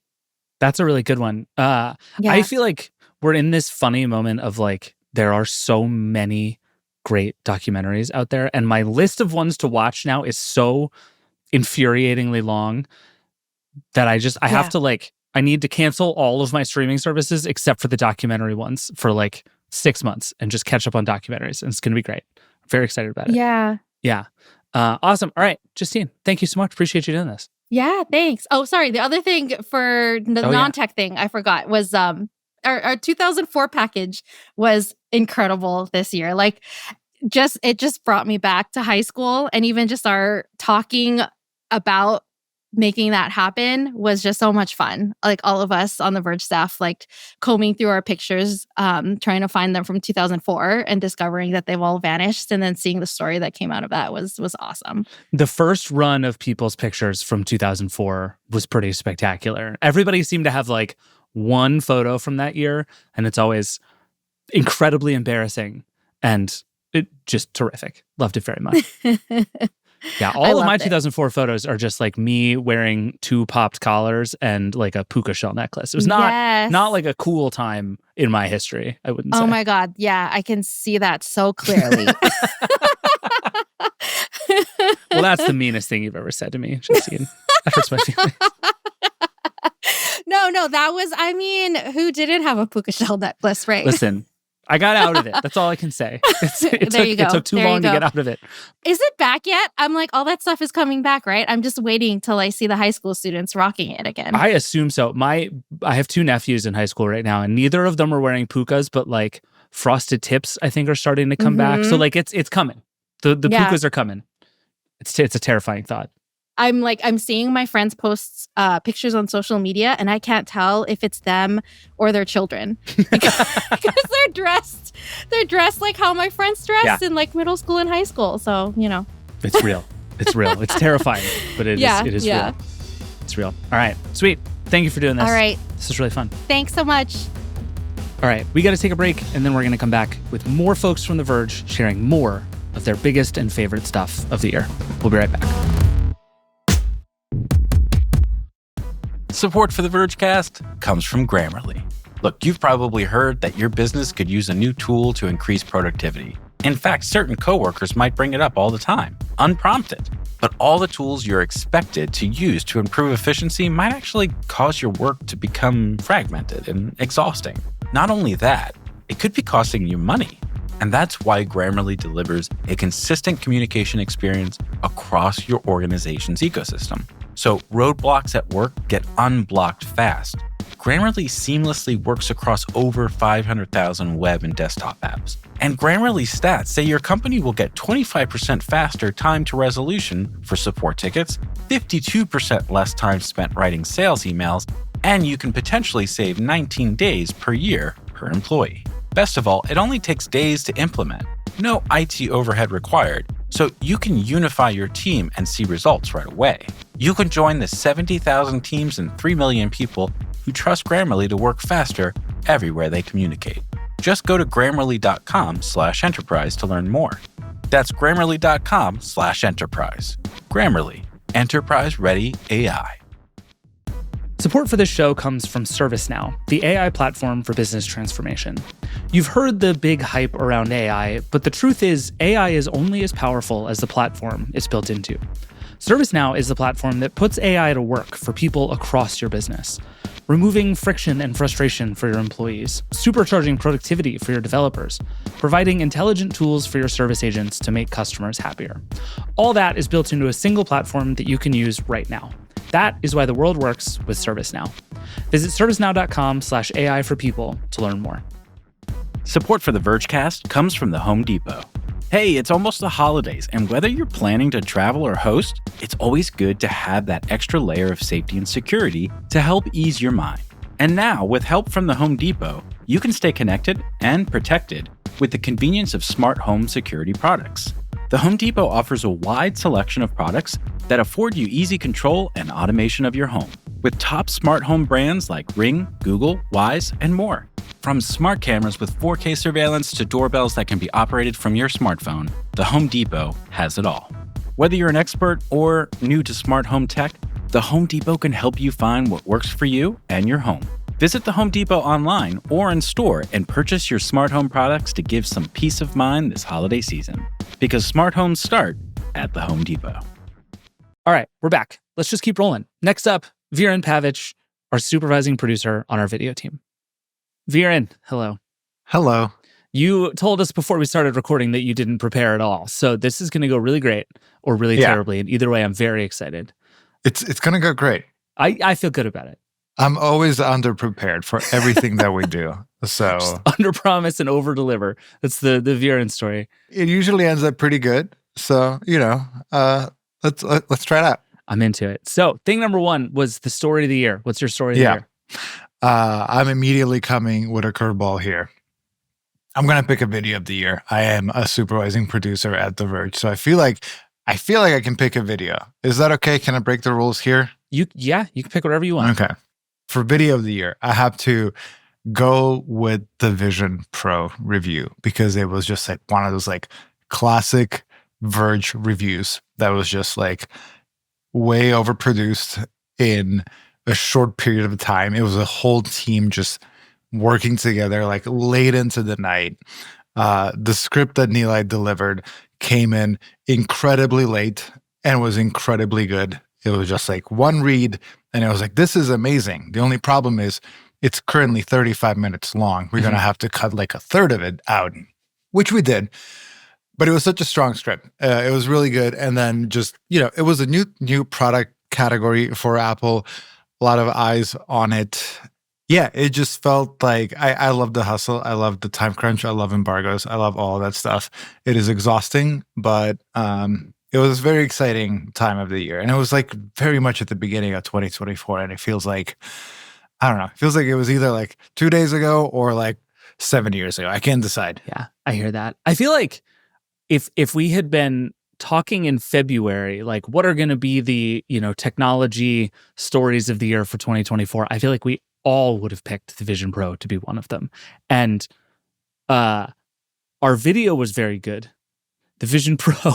That's a really good one. I feel like we're in this funny moment of like, there are so many great documentaries out there, and my list of ones to watch now is so infuriatingly long that I have to like, I need to cancel all of my streaming services except for the documentary ones for like 6 months and just catch up on documentaries, and it's gonna be great. I'm very excited about it. Yeah. Awesome. All right, Justine, thank you so much. Appreciate you doing this. Yeah, thanks. Oh, sorry. The other thing for the non-tech thing I forgot was our 2004 package was incredible this year. Like, it just brought me back to high school, and even just our talking about making that happen was just so much fun. Like all of us on the Verge staff, like combing through our pictures, trying to find them from 2004 and discovering that they've all vanished, and then seeing the story that came out of that was awesome. The first run of people's pictures from 2004 was pretty spectacular. Everybody seemed to have like one photo from that year, and it's always incredibly embarrassing and it just terrific. Loved it very much. Yeah, all of my 2004 photos are just like me wearing 2 popped collars and like a puka shell necklace. It was not like a cool time in my history, I wouldn't say. Oh my God. Yeah, I can see that so clearly. Well, that's the meanest thing you've ever said to me, Justine. That hurts my feelings. No, that was, I mean, who didn't have a puka shell necklace, right? Listen, I got out of it. That's all I can say. It took too long to get out of it. Is it back yet? I'm like, all that stuff is coming back, right? I'm just waiting till I see the high school students rocking it again. I assume so. I have 2 nephews in high school right now, and neither of them are wearing pukas, but like frosted tips, I think, are starting to come back. So like it's coming. The pukas are coming. It's a terrifying thought. I'm seeing my friends post pictures on social media, and I can't tell if it's them or their children because they're dressed like how my friends dressed in like middle school and high school. So, you know, it's real. It's real. It's terrifying, but it is real. It's real. All right. Sweet. Thank you for doing this. All right. This is really fun. Thanks so much. All right. We got to take a break, and then we're going to come back with more folks from The Verge sharing more of their biggest and favorite stuff of the year. We'll be right back. Support for the Vergecast comes from Grammarly. Look, you've probably heard that your business could use a new tool to increase productivity. In fact, certain coworkers might bring it up all the time, unprompted. But all the tools you're expected to use to improve efficiency might actually cause your work to become fragmented and exhausting. Not only that, it could be costing you money. And that's why Grammarly delivers a consistent communication experience across your organization's ecosystem. So roadblocks at work get unblocked fast. Grammarly seamlessly works across over 500,000 web and desktop apps. And Grammarly stats say your company will get 25% faster time to resolution for support tickets, 52% less time spent writing sales emails, and you can potentially save 19 days per year per employee. Best of all, it only takes days to implement. No IT overhead required, so you can unify your team and see results right away. You can join the 70,000 teams and 3 million people who trust Grammarly to work faster everywhere they communicate. Just go to grammarly.com/enterprise to learn more. That's grammarly.com/enterprise. Grammarly, enterprise-ready AI. Support for this show comes from ServiceNow, the AI platform for business transformation. You've heard the big hype around AI, but the truth is AI is only as powerful as the platform it's built into. ServiceNow is the platform that puts AI to work for people across your business, removing friction and frustration for your employees, supercharging productivity for your developers, providing intelligent tools for your service agents to make customers happier. All that is built into a single platform that you can use right now. That is why the world works with ServiceNow. Visit servicenow.com/AI for people to learn more. Support for the Vergecast comes from the Home Depot. Hey, it's almost the holidays, and whether you're planning to travel or host, it's always good to have that extra layer of safety and security to help ease your mind. And now, with help from the Home Depot, you can stay connected and protected with the convenience of smart home security products. The Home Depot offers a wide selection of products that afford you easy control and automation of your home, with top smart home brands like Ring, Google, Wise, and more. From smart cameras with 4K surveillance to doorbells that can be operated from your smartphone, the Home Depot has it all. Whether you're an expert or new to smart home tech, the Home Depot can help you find what works for you and your home. Visit the Home Depot online or in store and purchase your smart home products to give some peace of mind this holiday season. Because smart homes start at the Home Depot. All right, we're back. Let's just keep rolling. Next up, Viren Pavic, our supervising producer on our video team. Viren, hello. Hello. You told us before we started recording that you didn't prepare at all. So this is going to go really great or really terribly. And either way, I'm very excited. It's going to go great. I feel good about it. I'm always underprepared for everything that we do. So Just under promise and over deliver. That's the Viren story. it usually ends up pretty good. So, let's try it out. I'm into it. So thing number 1 was the story of the year. What's your story of the year? I'm immediately coming with a curveball here. I'm going to pick a video of the year. I am a supervising producer at The Verge. So I feel like I can pick a video. Is that okay? Can I break the rules here? You can pick whatever you want. Okay. For video of the year, I have to go with the Vision Pro review because it was just like one of those like classic Verge reviews that was just like way overproduced in a short period of time. It was a whole team just working together like late into the night. The script that Nilay delivered came in incredibly late and was incredibly good. It was just like one read and it was like, this is amazing. The only problem is it's currently 35 minutes long. We're going to have to cut like a third of it out, which we did. But it was such a strong script. It was really good. And then just, it was a new product category for Apple. A lot of eyes on it. Yeah, it just felt like I love the hustle. I love the time crunch. I love embargoes. I love all that stuff. It is exhausting, but it was a very exciting time of the year. And it was like very much at the beginning of 2024. And it feels like, I don't know, it feels like it was either like 2 days ago or like 7 years ago. I can't decide. Yeah, I hear that. I feel like if we had been talking in February, like what are going to be the, technology stories of the year for 2024, I feel like we all would have picked the Vision Pro to be one of them. And our video was very good. The Vision Pro,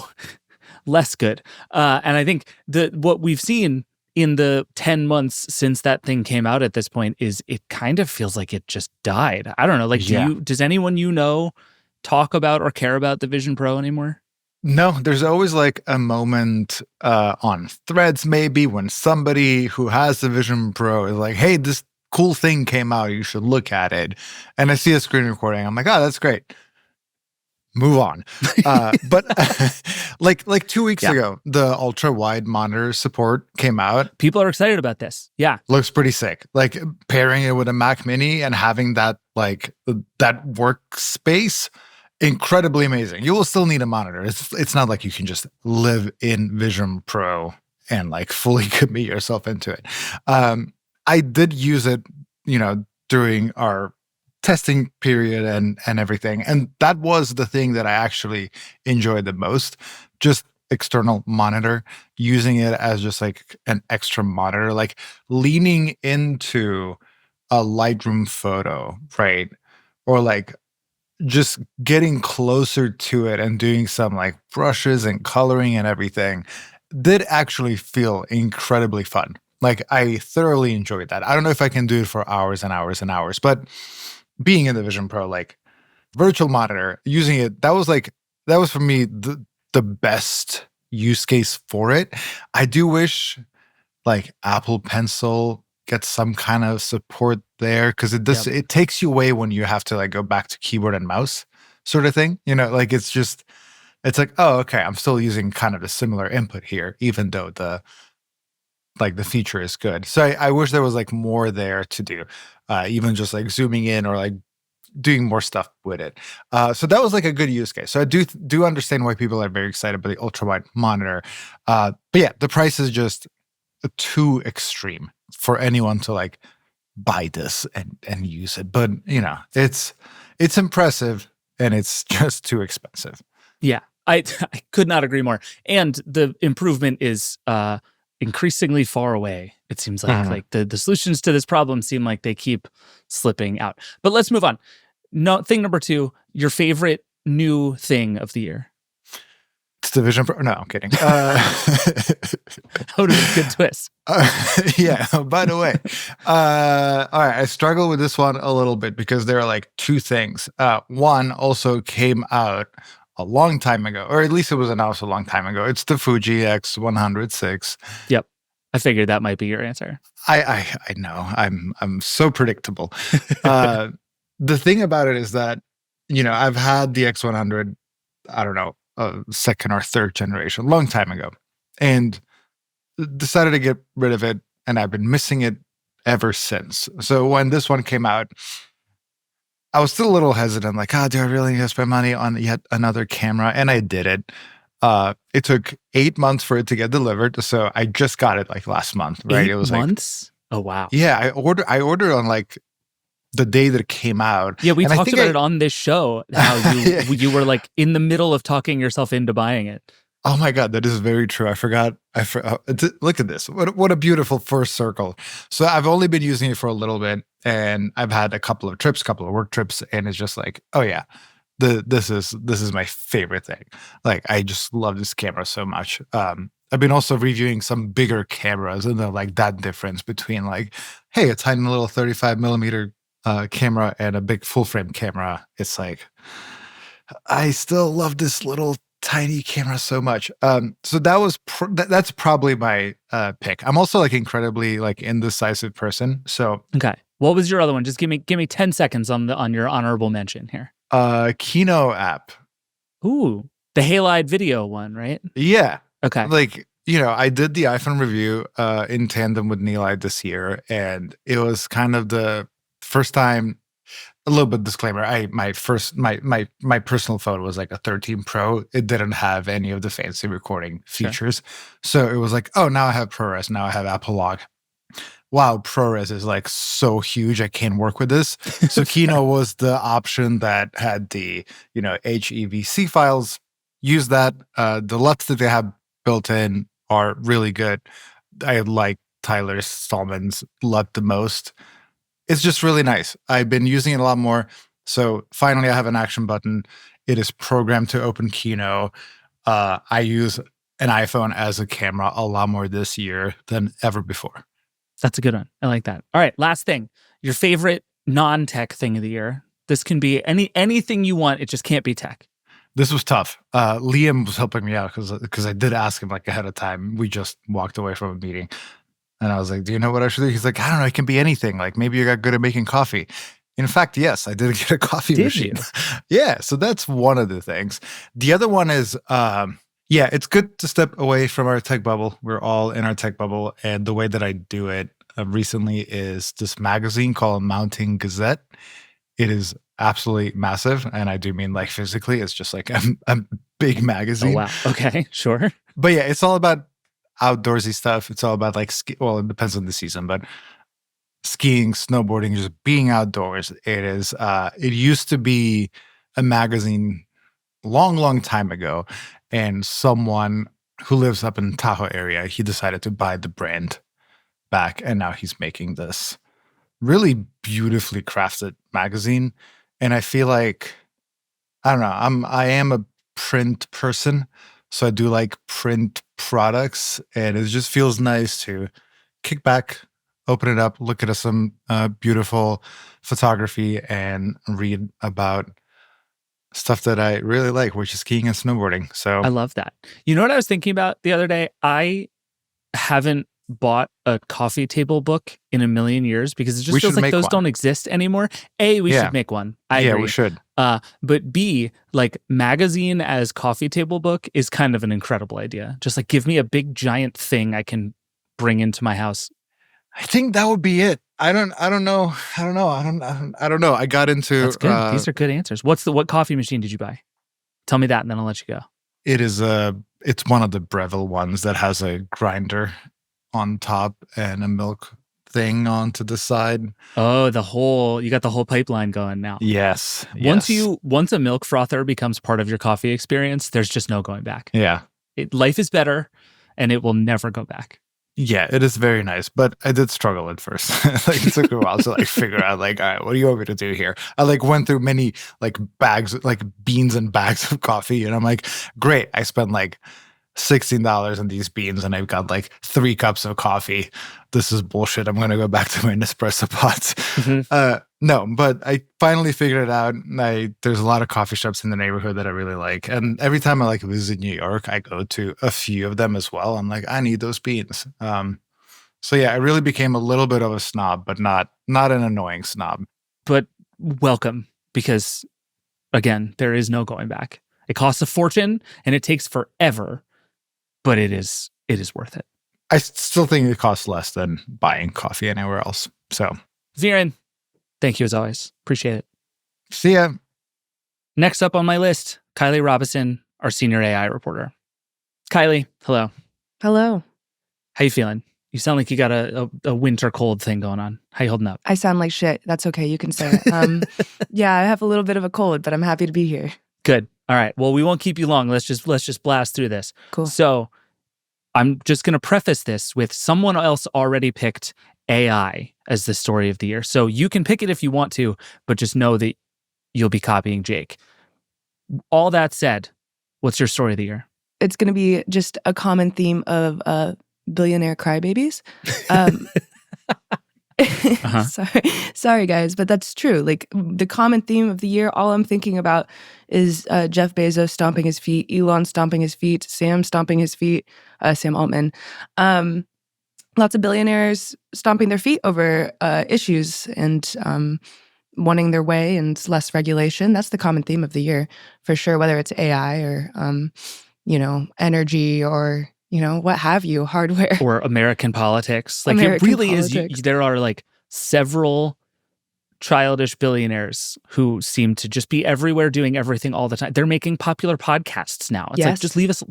less good. And I think what we've seen in the 10 months since that thing came out at this point is it kind of feels like it just died. I don't know. Like, does anyone talk about or care about the Vision Pro anymore? No, there's always like a moment on Threads maybe when somebody who has the Vision Pro is like, hey, this cool thing came out, you should look at it. And I see a screen recording. I'm like, oh, that's great. Move on. But like 2 weeks ago, the ultra wide monitor support came out. People are excited about this. Yeah. Looks pretty sick. Like pairing it with a Mac Mini and having that that workspace, incredibly amazing. You will still need a monitor. It's not like you can just live in Vision Pro and like fully commit yourself into it. I did use it, during our testing period and everything. And that was the thing that I actually enjoyed the most. Just external monitor, using it as just like an extra monitor, like leaning into a Lightroom photo, right? Or like just getting closer to it and doing some like brushes and coloring and everything did actually feel incredibly fun. Like I thoroughly enjoyed that. I don't know if I can do it for hours and hours and hours, but being in the Vision Pro, like virtual monitor, using it, that was for me the best use case for it. I do wish like Apple Pencil gets some kind of support there because it takes you away when you have to like go back to keyboard and mouse sort of thing. Like it's like, oh, okay, I'm still using kind of a similar input here, even though the feature is good. So I wish there was like more there to do, even just like zooming in or like doing more stuff with it. So that was like a good use case. So I do understand why people are very excited about the ultra wide monitor. But yeah, the price is just too extreme for anyone to like buy this and use it. But it's impressive and it's just too expensive. Yeah, I could not agree more. And the improvement is increasingly far away. It seems like like the solutions to this problem seem like they keep slipping out. But let's move on. Thing number 2, your favorite new thing of the year. It's the Vision Pro. No, I'm kidding. How did a good twist? Yeah. By the way, all right. I struggle with this one a little bit because there are like two things. One also came out a long time ago, or at least it was announced a long time ago. It's the Fuji X106. Yep. I figured that might be your answer. I know. I'm so predictable. The thing about it is that, I've had the X100, I don't know, second or third generation, long time ago, and decided to get rid of it. And I've been missing it ever since. So when this one came out, I was still a little hesitant, like, do I really need to spend money on yet another camera? And I did it. It took 8 months for it to get delivered. So I just got it like last month, right? 8 It was months? Oh, wow. like, yeah, I ordered on like the day that it came out. Yeah, we And I talked think about it on this show, how you were like in the middle of talking yourself into buying it. Oh my God, that is very true. I forgot. Look at this. What a beautiful first circle. So I've only been using it for a little bit, and I've had a couple of work trips, and it's just like, oh yeah, this is my favorite thing. Like, I just love this camera so much. I've been also reviewing some bigger cameras, and they're like that difference between like, hey, a tiny little 35 millimeter camera and a big full frame camera. It's like, I still love this little tiny camera so much. So that was that's probably my pick. I'm also like incredibly like indecisive person. So Okay. What was your other one? Just give me 10 seconds on your honorable mention here. Kino app. Ooh, the halide video one, right? Yeah. Okay. Like, I did the iPhone review in tandem with Neelide this year, and it was kind of the first time. A little bit disclaimer. My personal phone was like a 13 Pro. It didn't have any of the fancy recording features. So it was like, oh, now I have ProRes. Now I have Apple Log. Wow, ProRes is like so huge. I can't work with this. So Kino was the option that had the, HEVC files. Use that. The LUTs that they have built in are really good. I like Tyler Stallman's LUT the most. It's just really nice. I've been using it a lot more. So finally, I have an action button. It is programmed to open Kino. I use an iPhone as a camera a lot more this year than ever before. That's a good one. I like that. All right, last thing. Your favorite non-tech thing of the year. This can be anything you want. It just can't be tech. This was tough. Liam was helping me out because I did ask him like ahead of time. We just walked away from a meeting. And I was like, do you know what I should do? He's like, I don't know. It can be anything. Like, maybe you got good at making coffee. In fact, yes, I did get a coffee machine. Yeah. So that's one of the things. The other one is, it's good to step away from our tech bubble. We're all in our tech bubble. And the way that I do it recently is this magazine called Mounting Gazette. It is absolutely massive. And I do mean like physically. It's just like a big magazine. Oh, wow. Okay, sure. But yeah, it's all about outdoorsy stuff. It's all about like it depends on the season, but skiing, snowboarding, just being outdoors. It used to be a magazine long time ago, and someone who lives up in Tahoe area, he decided to buy the brand back, and now he's making this really beautifully crafted magazine. And I feel like, I don't know, I am a print person. So I do like print products, and it just feels nice to kick back, open it up, look at some beautiful photography, and read about stuff that I really like, which is skiing and snowboarding. So I love that. You know what I was thinking about the other day? I haven't bought a coffee table book in a million years because it just feels like those don't exist anymore. A, we should make one. I agree. We should. But B, like magazine as coffee table book is kind of an incredible idea. Just like give me a big giant thing I can bring into my house. I think that would be it. I don't know. I got into. That's good. These are good answers. What coffee machine did you buy? Tell me that, and then I'll let you go. It's one of the Breville ones that has a grinder on top and a milk thing onto the side. Oh, you got the whole pipeline going now. Yes. Once a milk frother becomes part of your coffee experience, there's just no going back. Yeah. Life is better, and it will never go back. Yeah, it is very nice, but I did struggle at first. Like it took a while to like figure out like, all right, what do you want me to do here? I like went through many like bags, like beans and bags of coffee, and I'm like, great, I spent like $16 on these beans, and I've got like 3 cups of coffee. This is bullshit. I'm gonna go back to my Nespresso pots. Mm-hmm. No, but I finally figured it out. There's a lot of coffee shops in the neighborhood that I really like, and every time I like visit New York, I go to a few of them as well. I'm like, I need those beans. So yeah, I really became a little bit of a snob, but not an annoying snob. But welcome, because again, there is no going back. It costs a fortune and it takes forever, but it is worth it. I still think it costs less than buying coffee anywhere else. So, Viren, thank you as always. Appreciate it. see ya. Next up on my list, Kylie Robinson, our senior AI reporter. Kylie, hello. Hello. How you feeling? You sound like you got a winter cold thing going on. How you holding up? I sound like shit. That's okay. You can say it. Yeah, I have a little bit of a cold, but I'm happy to be here. Good. All right. Well, we won't keep you long. Let's just blast through this. Cool. So I'm just going to preface this with someone else already picked AI as the story of the year. So you can pick it if you want to, but just know that you'll be copying Jake. All that said, what's your story of the year? It's going to be just a common theme of billionaire crybabies. Sorry, guys, but that's true. Like the common theme of the year, all I'm thinking about is Jeff Bezos stomping his feet, Elon stomping his feet, Sam stomping his feet, Sam Altman. Lots of billionaires stomping their feet over issues and wanting their way and less regulation. That's the common theme of the year for sure, whether it's AI or, energy or, what have you, hardware. Or American politics. Like American it really politics. is. There are like several childish billionaires who seem to just be everywhere doing everything all the time. They're making popular podcasts now. It's like, just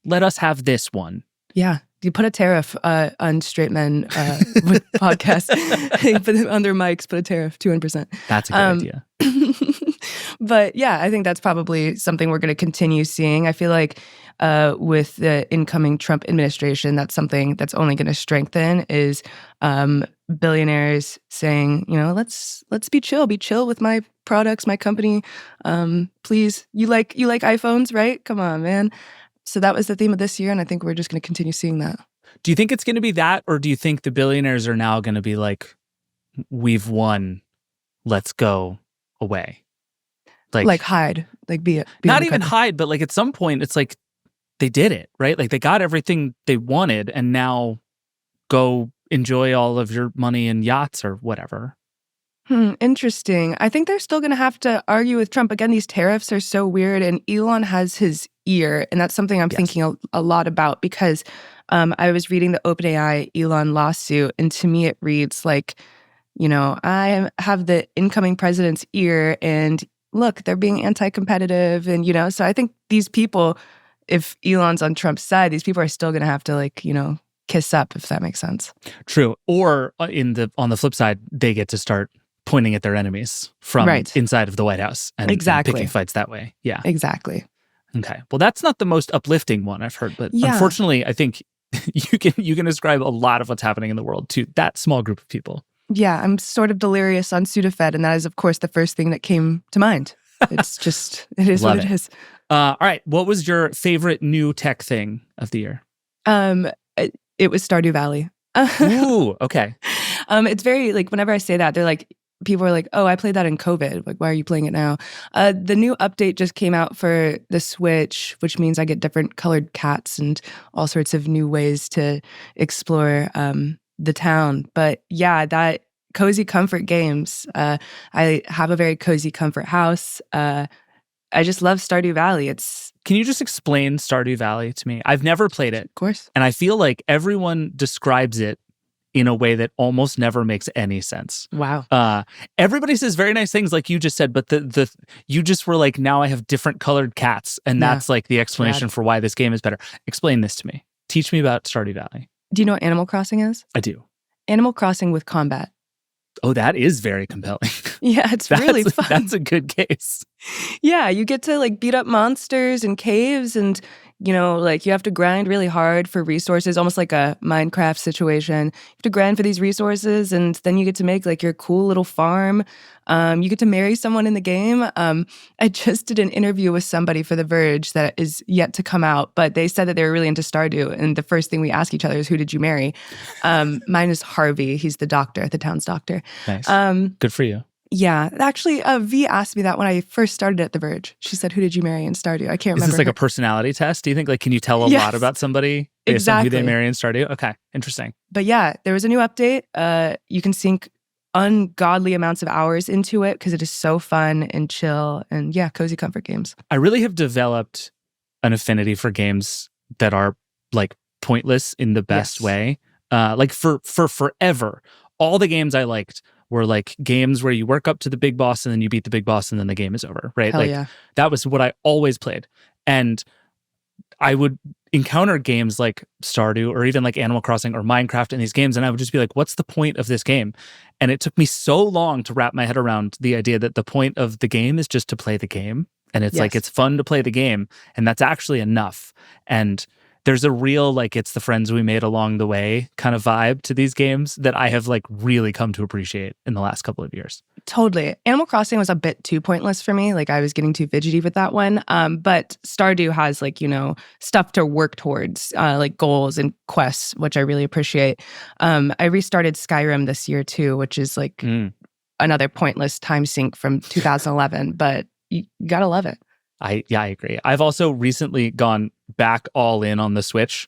let us have this one. Yeah. You put a tariff on straight men with podcasts. Put it on their mics, put a tariff, 200%. That's a good idea. But yeah, I think that's probably something we're going to continue seeing. I feel like with the incoming Trump administration, that's something that's only going to strengthen is billionaires saying, let's be chill with my products, my company. Please, you like iPhones, right? Come on, man. So that was the theme of this year, and I think we're just going to continue seeing that. Do you think it's going to be that, or do you think the billionaires are now going to be like, we've won, let's go away? Like hide, like be it. Not even hide, but like at some point, it's like they did it, right? Like they got everything they wanted, and now go enjoy all of your money and yachts or whatever. Interesting. I think they're still going to have to argue with Trump. Again, these tariffs are so weird, and Elon has his ear, and that's something I'm thinking a lot about because I was reading the OpenAI Elon lawsuit, and to me it reads like, I have the incoming president's ear, and look, they're being anti-competitive, and so I think these people, if Elon's on Trump's side, these people are still going to have to kiss up, if that makes sense. True. Or on the flip side, they get to start pointing at their enemies from inside of the White House and picking fights that way. Yeah. Exactly. Okay. Well, that's not the most uplifting one I've heard, but unfortunately, I think you can ascribe a lot of what's happening in the world to that small group of people. Yeah, I'm sort of delirious on Sudafed, and that is, of course, the first thing that came to mind. It's just, it is what it is. All right. What was your favorite new tech thing of the year? It was Stardew Valley. Ooh, okay. It's very, whenever I say that, they're like, people are like, oh, I played that in COVID. Like, why are you playing it now? The new update just came out for the Switch, which means I get different colored cats and all sorts of new ways to explore the town. But yeah, that cozy comfort games. I have a very cozy comfort house. I just love Stardew Valley. Can you just explain Stardew Valley to me? I've never played it. Of course. And I feel like everyone describes it in a way that almost never makes any sense. Wow. Everybody says very nice things like you just said, but the you just were like, now I have different colored cats. And that's like the explanation for why this game is better. Explain this to me. Teach me about Stardew Valley. Do you know what Animal Crossing is? I do. Animal Crossing with combat. Oh, that is very compelling. Yeah, it's really fun. That's a good case. Yeah, you get to beat up monsters in caves and, you have to grind really hard for resources, almost like a Minecraft situation. You have to grind for these resources and then you get to make your cool little farm. You get to marry someone in the game. I just did an interview with somebody for The Verge that is yet to come out, but they said that they were really into Stardew. And the first thing we ask each other is, who did you marry? Mine is Harvey. He's the doctor, the town's doctor. Nice. Good for you. Yeah. Actually, V asked me that when I first started at The Verge. She said, who did you marry in Stardew? I can't remember. Is this like a personality test? Do you think can you tell a lot about somebody based on who they marry in Stardew? Okay. Interesting. But yeah, there was a new update. You can sink ungodly amounts of hours into it because it is so fun and chill and cozy comfort games. I really have developed an affinity for games that are pointless in the best Yes. way. Like for forever, all the games I liked were like games where you work up to the big boss and then you beat the big boss and then the game is over, right? Hell like yeah. that was what I always played. And I would encounter games like Stardew or even like Animal Crossing or Minecraft in these games, and I would just be like, what's the point of this game? And it took me so long to wrap my head around the idea that the point of the game is just to play the game. And it's like, Yes. it's fun to play the game, and that's actually enough. And there's a real, like, it's the friends we made along the way kind of vibe to these games that I have like really come to appreciate in the last couple of years. Totally. Animal Crossing was a bit too pointless for me. Like I was getting too fidgety with that one. But Stardew has like, stuff to work towards, like goals and quests, which I really appreciate. I restarted Skyrim this year too, which is like another pointless time sink from 2011, but you gotta love it. I agree. I've also recently gone back all in on the Switch,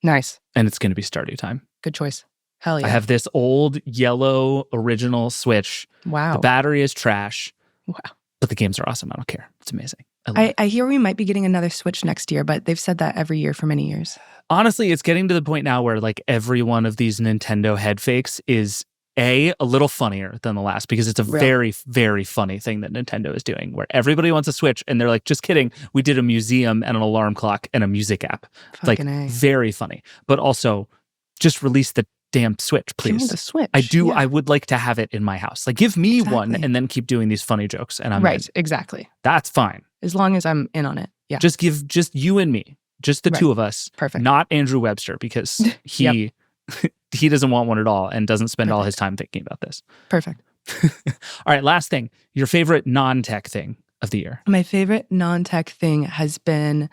Nice. and it's going to be Stardew time. Good choice. Hell yeah. I have this old yellow original Switch. Wow. The battery is trash. Wow. But the games are awesome. I don't care. It's amazing. I love it. I hear we might be getting another Switch next year, but they've said that every year for many years. Honestly, it's getting to the point now where like every one of these Nintendo head fakes is a little funnier than the last, because it's a Real. very, very funny thing that Nintendo is doing where everybody wants a Switch and they're like, just kidding. We did a museum and an alarm clock and a music app. Like Fucking A. very funny, but also just release the damn Switch, Give me please. the Switch. I do. Yeah. I would like to have it in my house. Like, give me one Exactly. and then keep doing these funny jokes. And I'm Right. in. Exactly. That's fine. As long as I'm in on it. Yeah. Just give just you and me, just the Right. two of us. Perfect. Not Andrew Webster, because he he doesn't want one at all and doesn't spend all his time thinking about this. Perfect. All right, last thing. Your favorite non-tech thing of the year. My favorite non-tech thing has been,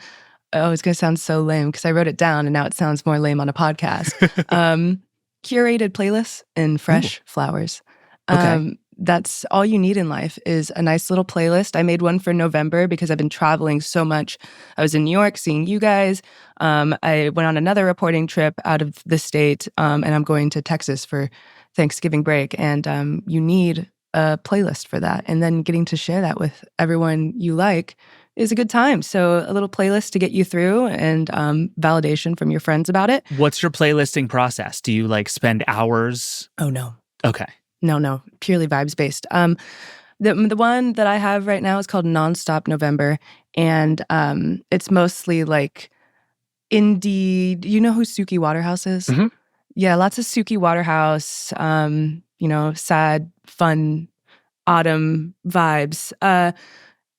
it's going to sound so lame because I wrote it down and now it sounds more lame on a podcast. Curated playlists and fresh flowers. Okay. That's all you need in life is a nice little playlist. I made one for November because I've been traveling so much. I was in New York seeing you guys. I went on another reporting trip out of the state, and I'm going to Texas for Thanksgiving break. And you need a playlist for that. And then getting to share that with everyone you like is a good time. So a little playlist to get you through and validation from your friends about it. What's your playlisting process? Do you like spend hours? Oh, no. Okay. No, purely vibes based. The one that I have right now is called Nonstop November, and it's mostly like indie. Do you know who Suki Waterhouse is? Mhm. Yeah, lots of Suki Waterhouse. Sad, fun, autumn vibes.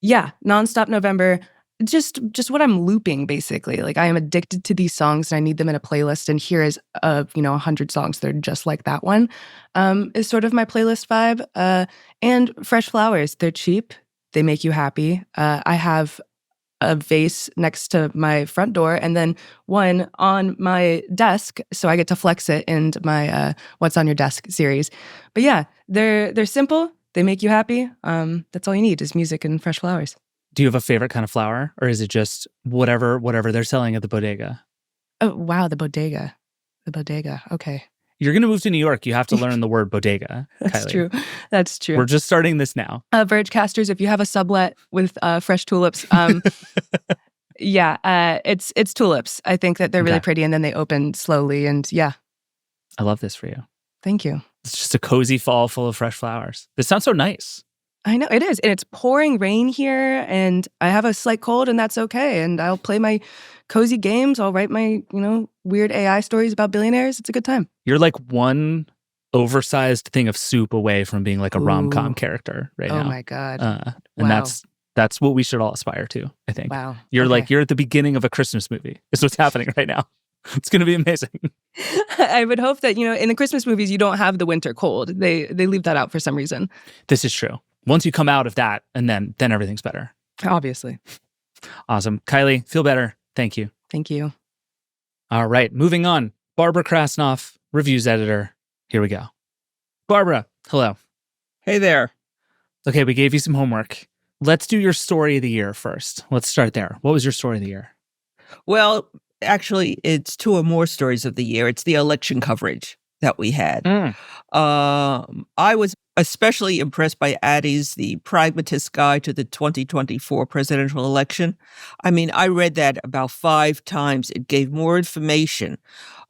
Yeah, Nonstop November. Just what I'm looping, basically. Like I am addicted to these songs and I need them in a playlist. And here is 100 songs that are just like that one. Is sort of my playlist vibe. And fresh flowers. They're cheap. They make you happy. I have a vase next to my front door and then one on my desk, so I get to flex it in my What's on Your Desk series. But yeah, they're simple. They make you happy. That's all you need is music and fresh flowers. Do you have a favorite kind of flower, or is it just whatever they're selling at the bodega? Oh, wow, the bodega. The bodega. Okay. You're going to move to New York. You have to learn the word bodega. That's Kylie. true. That's true. We're just starting this now. Vergecasters, if you have a sublet with fresh tulips, it's tulips. I think that they're really Okay. pretty and then they open slowly and yeah, I love this for you. thank you. It's just a cozy fall full of fresh flowers. This sounds so nice. I know it is. And it's pouring rain here and I have a slight cold and that's okay. And I'll play my cozy games. I'll write my, weird AI stories about billionaires. It's a good time. You're like one oversized thing of soup away from being like a rom-com Ooh. character right Oh now. my God. And Wow. that's what we should all aspire to, I think. Wow. You're Okay. like, you're at the beginning of a Christmas movie. Is what's happening right now. It's going to be amazing. I would hope that, in the Christmas movies, you don't have the winter cold. They leave that out for some reason. This is true. Once you come out of that, and then everything's better. Obviously. Awesome. Kylie, feel better. Thank you. Thank you. All right, moving on. Barbara Krasnoff, reviews editor. Here we go. Barbara, hello. Hey there. Okay, we gave you some homework. Let's do your story of the year first. Let's start there. What was your story of the year? Well, actually, it's two or more stories of the year. It's the election coverage. that we had. Mm. I was especially impressed by Addie's The Pragmatist Guide to the 2024 Presidential Election. I mean, I read that about 5 times. It gave more information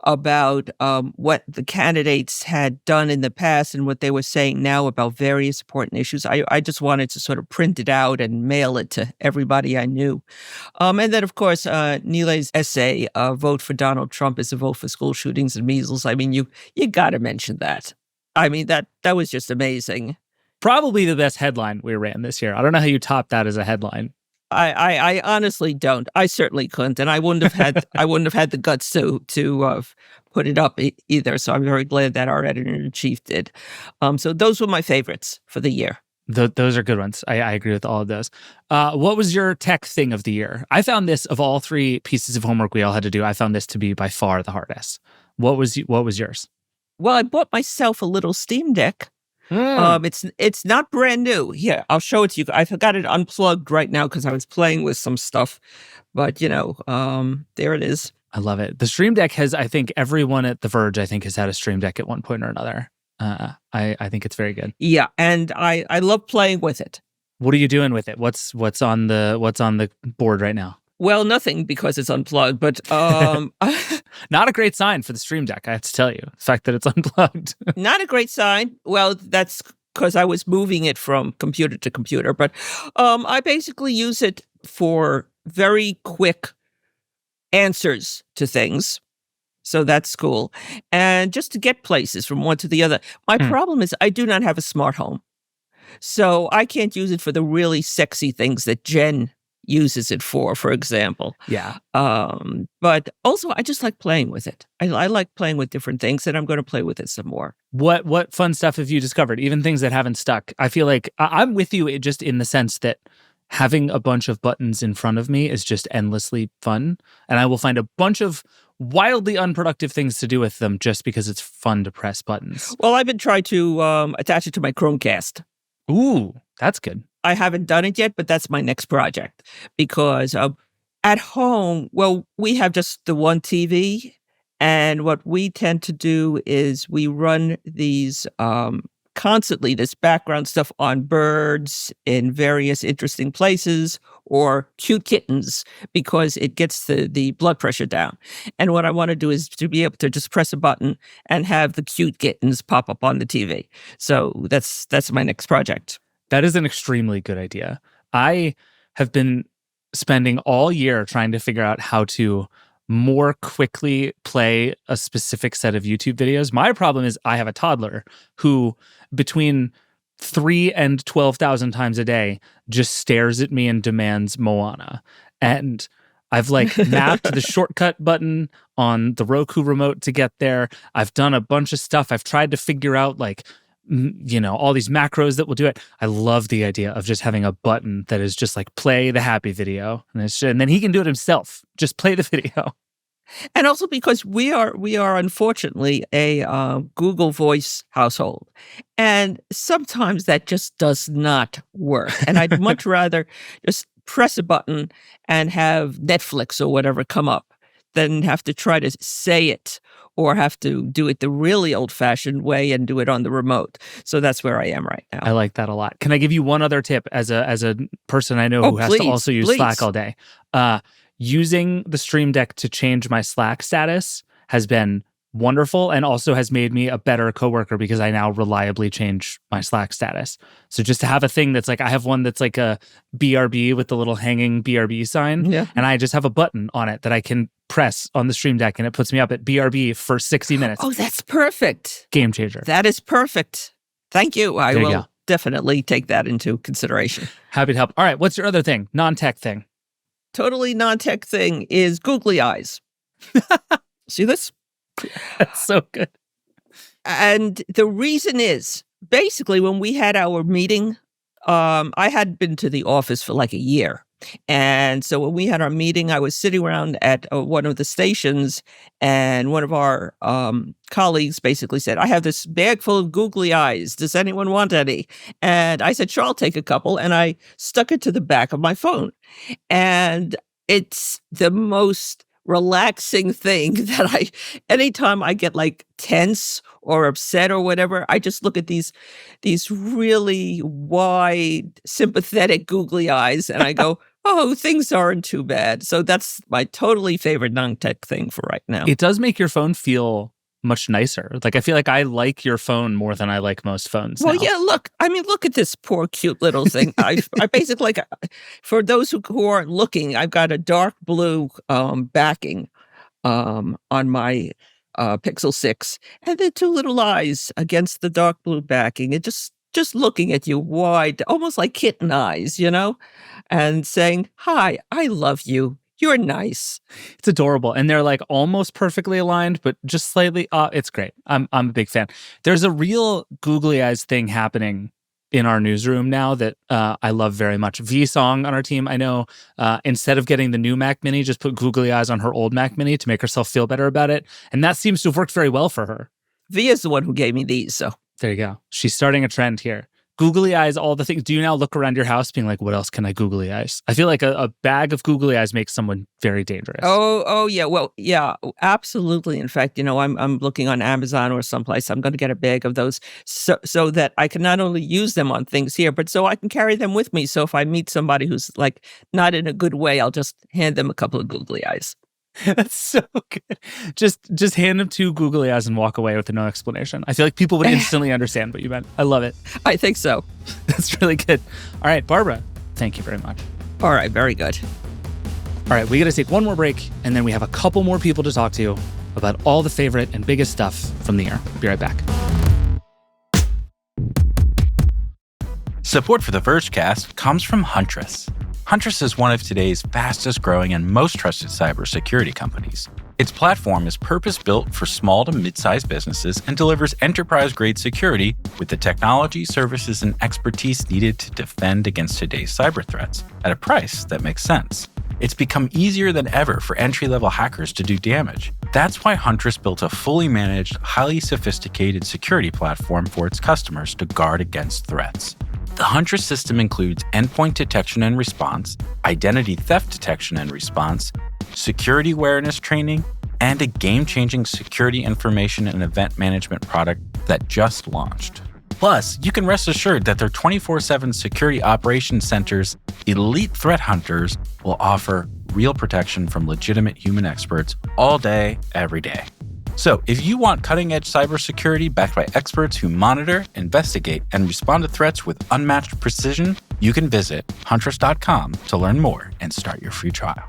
about what the candidates had done in the past and what they were saying now about various important issues. I just wanted to sort of print it out and mail it to everybody I knew. And then, of course, Nilay's essay, Vote for Donald Trump is a vote for school shootings and measles. I mean, you got to mention that. I mean, that was just amazing. Probably the best headline we ran this year. I don't know how you top that as a headline. I honestly don't. I certainly couldn't, and I wouldn't have had the guts to put it up either. So I'm very glad that our editor-in-chief did. So those were my favorites for the year. Those are good ones. I agree with all of those. What was your tech thing of the year? I found this, of all 3 pieces of homework we all had to do, I found this to be by far the hardest. What was yours? Well, I bought myself a little Steam Deck. It's not brand new. Here, I'll show it to you. I've got it unplugged right now because I was playing with some stuff. But, there it is. I love it. The Stream Deck has, I think, everyone at The Verge, I think, has had a Stream Deck at one point or another. I think it's very good. Yeah, and I love playing with it. What are you doing with it? What's on the board right now? Well, nothing because it's unplugged, but not a great sign for the Stream Deck, I have to tell you. The fact that it's unplugged. Not a great sign. Well, that's because I was moving it from computer to computer, but I basically use it for very quick answers to things. So that's cool. And just to get places from one to the other. My problem is I do not have a smart home. So I can't use it for the really sexy things that Jen uses it for example. Yeah. But also I just like playing with it. I like playing with different things, and I'm going to play with it some more. What fun stuff have you discovered? Even things that haven't stuck. I feel like I'm with you just in the sense that having a bunch of buttons in front of me is just endlessly fun. And I will find a bunch of wildly unproductive things to do with them just because it's fun to press buttons. Well, I've been trying to attach it to my Chromecast. Ooh, that's good. I haven't done it yet, but that's my next project because at home, well, we have just the one TV. And what we tend to do is we run these constantly, this background stuff on birds in various interesting places or cute kittens because it gets the blood pressure down. And what I want to do is to be able to just press a button and have the cute kittens pop up on the TV. So that's my next project. That is an extremely good idea. I have been spending all year trying to figure out how to more quickly play a specific set of YouTube videos. My problem is I have a toddler who between 3 and 12,000 times a day just stares at me and demands Moana. And I've mapped the shortcut button on the Roku remote to get there. I've done a bunch of stuff. I've tried to figure out all these macros that will do it. I love the idea of just having a button that is just play the happy video. And then he can do it himself. Just play the video. And also because we are unfortunately a Google Voice household. And sometimes that just does not work. And I'd much rather just press a button and have Netflix or whatever come up than have to try to say it or have to do it the really old-fashioned way and do it on the remote. So that's where I am right now. I like that a lot. Can I give you one other tip as a person I know who has to also use Slack all day? Using the Stream Deck to change my Slack status has been wonderful and also has made me a better coworker because I now reliably change my Slack status. So just to have a thing that's I have one that's like a BRB with the little hanging BRB sign. Yeah. And I just have a button on it that I can press on the Stream Deck and it puts me up at BRB for 60 minutes. Oh, that's perfect. Game changer. That is perfect. Thank you. I There you will go. definitely take that into consideration. Happy to help. All right. What's your other thing? Non-tech thing. Totally non-tech thing is Googly eyes. See this? That's so good. And the reason is, basically, when we had our meeting, I had been to the office for a year. And so when we had our meeting, I was sitting around at one of the stations, and one of our colleagues basically said, I have this bag full of Googly eyes. Does anyone want any? And I said, sure, I'll take a couple. And I stuck it to the back of my phone. And it's the most relaxing thing that anytime I get like tense or upset or whatever, I just look at these really wide, sympathetic googly eyes and I go, oh, things aren't too bad. So that's my totally favorite non-tech thing for right now. It does make your phone feel much nicer. Like, I feel like I like your phone more than I like most phones Well, now. yeah, look at this poor, cute little thing. I basically, for those who aren't looking, I've got a dark blue backing on my Pixel 6, and then two little eyes against the dark blue backing. It just looking at you wide, almost like kitten eyes, and saying, hi, I love you. You're nice. It's adorable. And they're like almost perfectly aligned, but just slightly. It's great. I'm a big fan. There's a real googly eyes thing happening in our newsroom now that I love very much. V Song on our team, I know, instead of getting the new Mac Mini, just put googly eyes on her old Mac Mini to make herself feel better about it. And that seems to have worked very well for her. V is the one who gave me these, so. There you go. She's starting a trend here. Googly eyes, all the things. Do you now look around your house being like, what else can I googly eyes? I feel like a bag of googly eyes makes someone very dangerous. Oh, yeah. Well, yeah, absolutely. In fact, I'm looking on Amazon or someplace. I'm going to get a bag of those so that I can not only use them on things here, but so I can carry them with me. So if I meet somebody who's like not in a good way, I'll just hand them a couple of googly eyes. That's so good. Just hand them two googly eyes and walk away with no explanation. I feel like people would instantly understand what you meant. I love it. I think so. That's really good. All right, Barbara, thank you very much. All right, very good. All right, we got to take one more break, and then we have a couple more people to talk to about all the favorite and biggest stuff from the year. Be right back. Support for the Vergecast comes from Huntress. Huntress is one of today's fastest growing and most trusted cybersecurity companies. Its platform is purpose-built for small to mid-sized businesses and delivers enterprise-grade security with the technology, services, and expertise needed to defend against today's cyber threats at a price that makes sense. It's become easier than ever for entry-level hackers to do damage. That's why Huntress built a fully managed, highly sophisticated security platform for its customers to guard against threats. The Huntress system includes endpoint detection and response, identity theft detection and response, security awareness training, and a game-changing security information and event management product that just launched. Plus, you can rest assured that their 24/7 security operations center's elite threat hunters will offer real protection from legitimate human experts all day, every day. So, if you want cutting-edge cybersecurity backed by experts who monitor, investigate, and respond to threats with unmatched precision, you can visit huntress.com to learn more and start your free trial.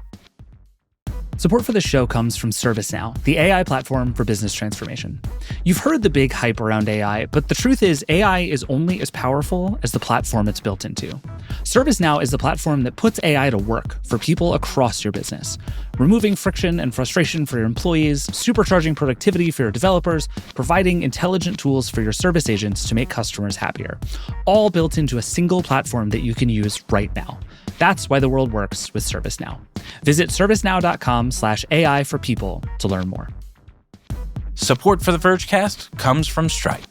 Support for the show comes from ServiceNow, the AI platform for business transformation. You've heard the big hype around AI, but the truth is AI is only as powerful as the platform it's built into. ServiceNow is the platform that puts AI to work for people across your business, removing friction and frustration for your employees, supercharging productivity for your developers, providing intelligent tools for your service agents to make customers happier, all built into a single platform that you can use right now. That's why the world works with ServiceNow. Visit servicenow.com/AI for people to learn more. Support for the Vergecast comes from Stripe.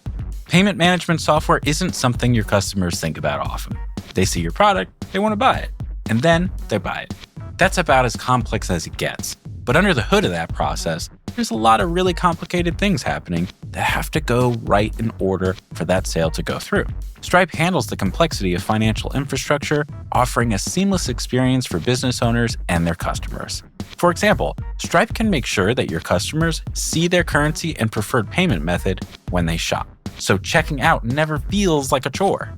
Payment management software isn't something your customers think about often. They see your product, they want to buy it, and then they buy it. That's about as complex as it gets. But under the hood of that process, there's a lot of really complicated things happening that have to go right in order for that sale to go through. Stripe handles the complexity of financial infrastructure, offering a seamless experience for business owners and their customers. For example, Stripe can make sure that your customers see their currency and preferred payment method when they shop, so checking out never feels like a chore.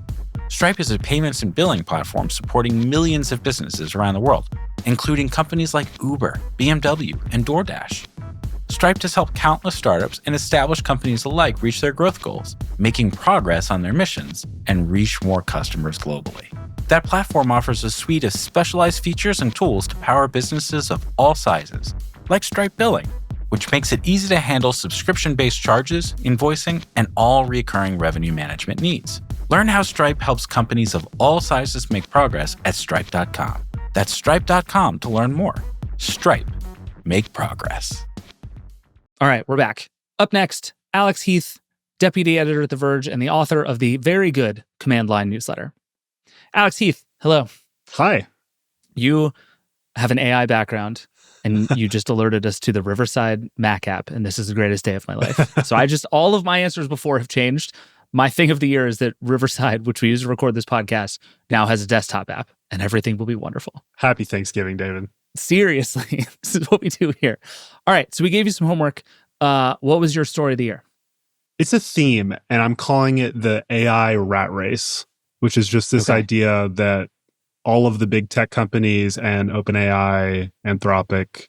Stripe is a payments and billing platform supporting millions of businesses around the world, including companies like Uber, BMW, and DoorDash. Stripe has helped countless startups and established companies alike reach their growth goals, making progress on their missions, and reach more customers globally. That platform offers a suite of specialized features and tools to power businesses of all sizes, like Stripe Billing, which makes it easy to handle subscription-based charges, invoicing, and all recurring revenue management needs. Learn how Stripe helps companies of all sizes make progress at stripe.com. That's stripe.com to learn more. Stripe. Make progress. All right, we're back. Up next, Alex Heath, deputy editor at The Verge and the author of the very good Command Line newsletter. Alex Heath, hello. Hi. You have an AI background, and you just alerted us to the Riverside Mac app, and this is the greatest day of my life. So all of my answers before have changed. My thing of the year is that Riverside, which we use to record this podcast, now has a desktop app, and everything will be wonderful. Happy Thanksgiving, David. Seriously, this is what we do here. All right, so we gave you some homework. What was your story of the year? It's a theme, and I'm calling it the AI rat race, which is just this idea that all of the big tech companies and OpenAI, Anthropic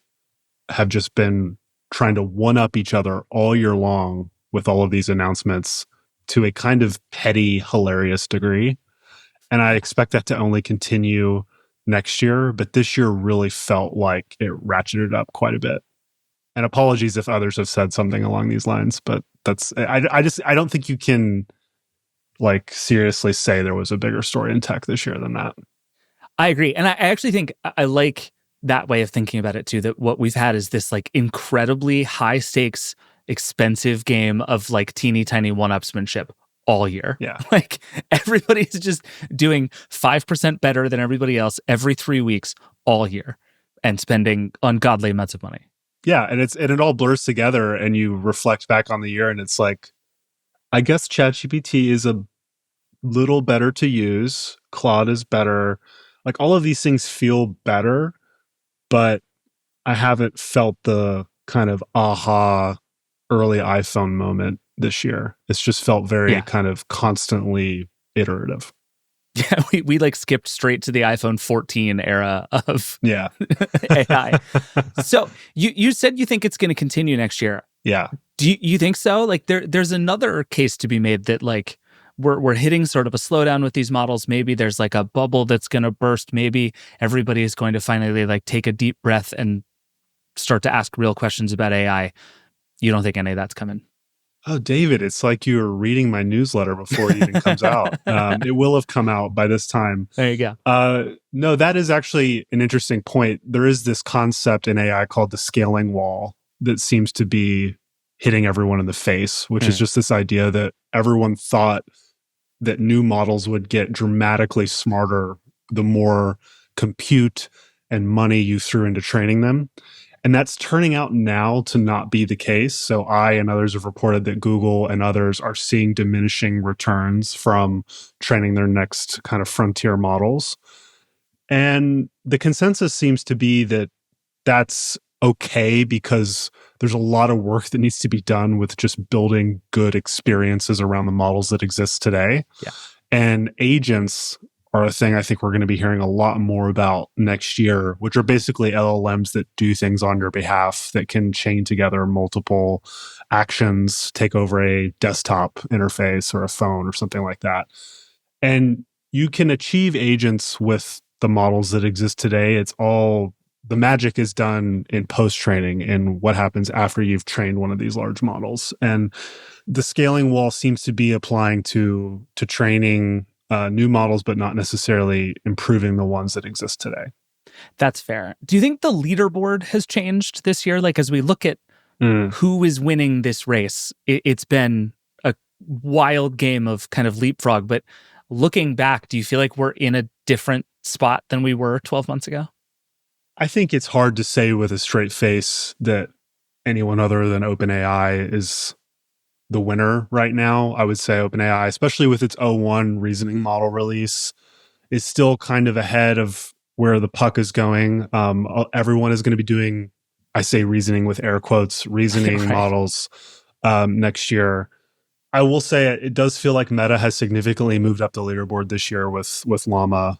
have just been trying to one-up each other all year long with all of these announcements to a kind of petty, hilarious degree. And I expect that to only continue next year, but this year really felt like it ratcheted up quite a bit. And apologies if others have said something along these lines, but I don't think you can like seriously say there was a bigger story in tech this year than that. I agree. And I actually think I like that way of thinking about it too, that what we've had is this like incredibly high stakes, expensive game of like teeny tiny one-upsmanship all year. Yeah. Like everybody's just doing 5% better than everybody else every 3 weeks all year and spending ungodly amounts of money. Yeah. And it all blurs together, and you reflect back on the year, and it's like, I guess ChatGPT is a little better to use. Claude is better. Like all of these things feel better, but I haven't felt the kind of aha early iPhone moment this year. It's just felt very kind of constantly iterative. Yeah, we like skipped straight to the iPhone 14 era of AI. So you said you think it's going to continue next year. Yeah. Do you think so? Like there's another case to be made that like we're hitting sort of a slowdown with these models. Maybe there's like a bubble that's going to burst. Maybe everybody is going to finally like take a deep breath and start to ask real questions about AI. You don't think any of that's coming? Oh, David, it's like you were reading my newsletter before it even comes out. It will have come out by this time. There you go. No, that is actually an interesting point. There is this concept in AI called the scaling wall that seems to be hitting everyone in the face, which is just this idea that everyone thought that new models would get dramatically smarter the more compute and money you threw into training them. And that's turning out now to not be the case. So I and others have reported that Google and others are seeing diminishing returns from training their next kind of frontier models. And the consensus seems to be that that's okay because there's a lot of work that needs to be done with just building good experiences around the models that exist today. Yeah. And agents are a thing I think we're going to be hearing a lot more about next year, which are basically LLMs that do things on your behalf, that can chain together multiple actions, take over a desktop interface or a phone or something like that. And you can achieve agents with the models that exist today. It's all, the magic is done in post-training and what happens after you've trained one of these large models. And the scaling wall seems to be applying to training new models, but not necessarily improving the ones that exist today. That's fair. Do you think the leaderboard has changed this year? Like as we look at who is winning this race, it's been a wild game of kind of leapfrog. But looking back, do you feel like we're in a different spot than we were 12 months ago? I think it's hard to say with a straight face that anyone other than OpenAI is the winner right now. I would say OpenAI, especially with its O1 reasoning model release, is still kind of ahead of where the puck is going. Everyone is going to be doing, I say reasoning with air quotes, reasoning models next year. I will say it does feel like Meta has significantly moved up the leaderboard this year with Llama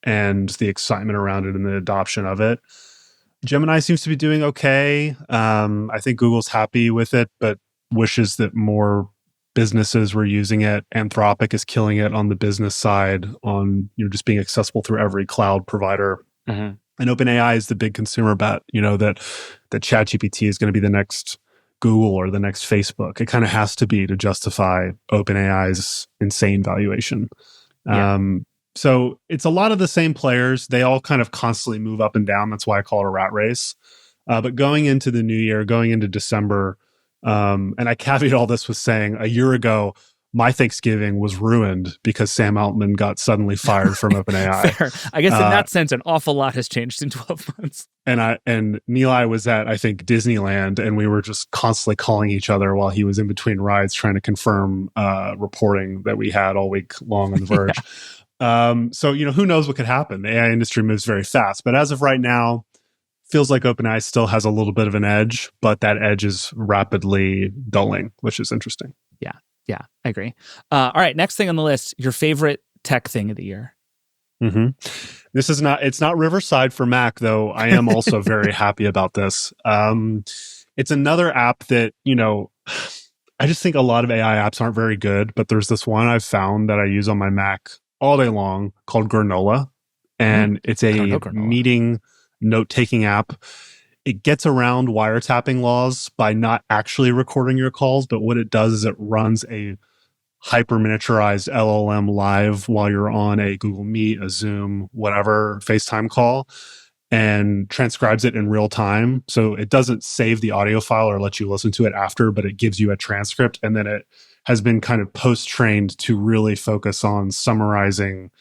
and the excitement around it and the adoption of it. Gemini seems to be doing okay. I think Google's happy with it, but wishes that more businesses were using it. Anthropic is killing it on the business side, on just being accessible through every cloud provider. And OpenAI is the big consumer bet, that ChatGPT is going to be the next Google or the next Facebook. It kind of has to be to justify OpenAI's insane valuation. So it's a lot of the same players. They all kind of constantly move up and down. That's why I call it a rat race. But going into the new year, going into December, and I caveat all this with saying a year ago, my Thanksgiving was ruined because Sam Altman got suddenly fired from OpenAI. Fair. I guess in that sense, an awful lot has changed in 12 months. And Nilay was at, I think, Disneyland, and we were just constantly calling each other while he was in between rides trying to confirm reporting that we had all week long on The Verge. So, who knows what could happen? The AI industry moves very fast. But as of right now, feels like OpenAI still has a little bit of an edge, but that edge is rapidly dulling, which is interesting. Yeah, I agree. All right, next thing on the list, your favorite tech thing of the year. Mm-hmm. It's not Riverside for Mac, though. I am also very happy about this. It's another app that, I just think a lot of AI apps aren't very good, but there's this one I've found that I use on my Mac all day long called Granola. And it's a meeting note-taking app. It gets around wiretapping laws by not actually recording your calls, but what it does is it runs a hyper miniaturized LLM live while you're on a Google Meet, a Zoom, whatever FaceTime call, and transcribes it in real time. So it doesn't save the audio file or let you listen to it after, but it gives you a transcript. And then it has been kind of post-trained to really focus on summarizing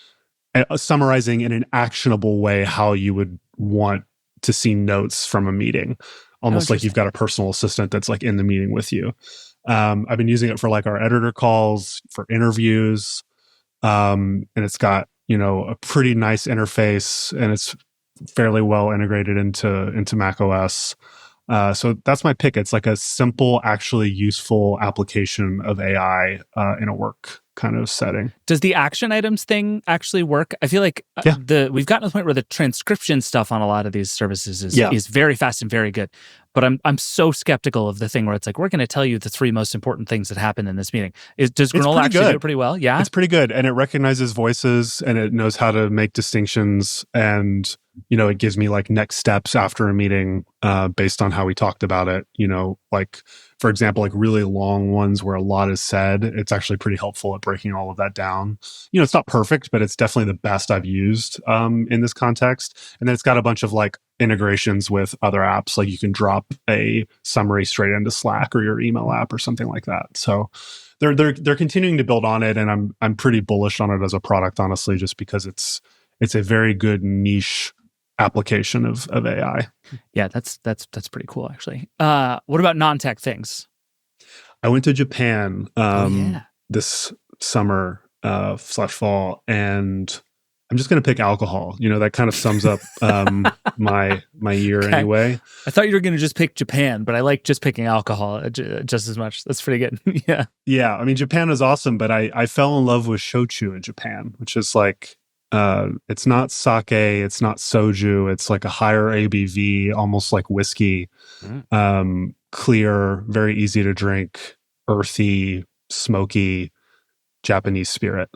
in an actionable way how you would want to see notes from a meeting, almost like you've got a personal assistant that's like in the meeting with you. I've been using it for like our editor calls, for interviews, and it's got a pretty nice interface, and it's fairly well integrated into Mac OS. So that's my pick. It's like a simple, actually useful application of AI in a work kind of setting. Does the action items thing actually work? I feel like we've gotten to the point where the transcription stuff on a lot of these services is very fast and very good. But I'm so skeptical of the thing where it's like, we're going to tell you the 3 most important things that happened in this meeting. Does Granola actually do it pretty well? Yeah, it's pretty good, and it recognizes voices, and it knows how to make distinctions, and it gives me like next steps after a meeting based on how we talked about it. Like for example, like really long ones where a lot is said. It's actually pretty helpful at breaking all of that down. It's not perfect, but it's definitely the best I've used in this context. And then it's got a bunch of like integrations with other apps, like you can drop a summary straight into Slack or your email app or something like that. So they're continuing to build on it, and I'm pretty bullish on it as a product, honestly, just because it's a very good niche application of AI. Yeah, that's pretty cool, actually. What about non-tech things? I went to Japan this summer /fall, and I'm just going to pick alcohol. That kind of sums up my year anyway. I thought you were going to just pick Japan, but I like just picking alcohol just as much. That's pretty good. Yeah. Yeah. I mean, Japan is awesome, but I fell in love with shochu in Japan, which is like, it's not sake, it's not soju, it's like a higher ABV, almost like whiskey. Clear, very easy to drink, earthy, smoky Japanese spirit.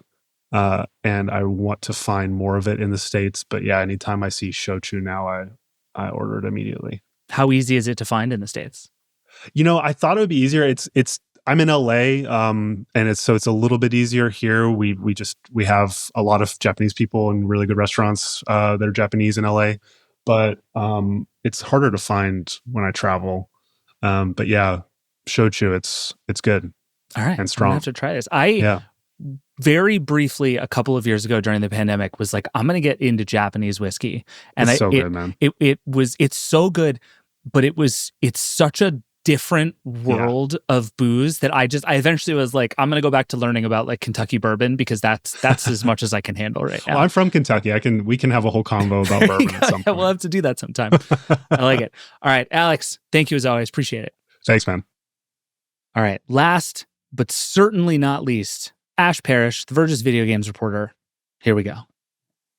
And I want to find more of it in the States. But yeah, anytime I see shochu now, I order it immediately. How easy is it to find in the States? I thought it would be easier. I'm in LA, and it's a little bit easier here. We have a lot of Japanese people in really good restaurants that are Japanese in LA, but it's harder to find when I travel. But yeah, shochu, it's good. All right, and strong. I'm gonna have to try this. Very briefly, a couple of years ago during the pandemic, was like, I'm going to get into Japanese whiskey, and it's so good, man. It's so good, but it's such a different world of booze that I eventually was like, I'm going to go back to learning about like Kentucky bourbon, because that's as much as I can handle right now. Well, I'm from Kentucky. We can have a whole convo about bourbon at some point. We'll have to do that sometime. I like it. All right, Alex, thank you as always. Appreciate it. Thanks, man. All right, last but certainly not least, Ash Parrish, The Verge's video games reporter. Here we go.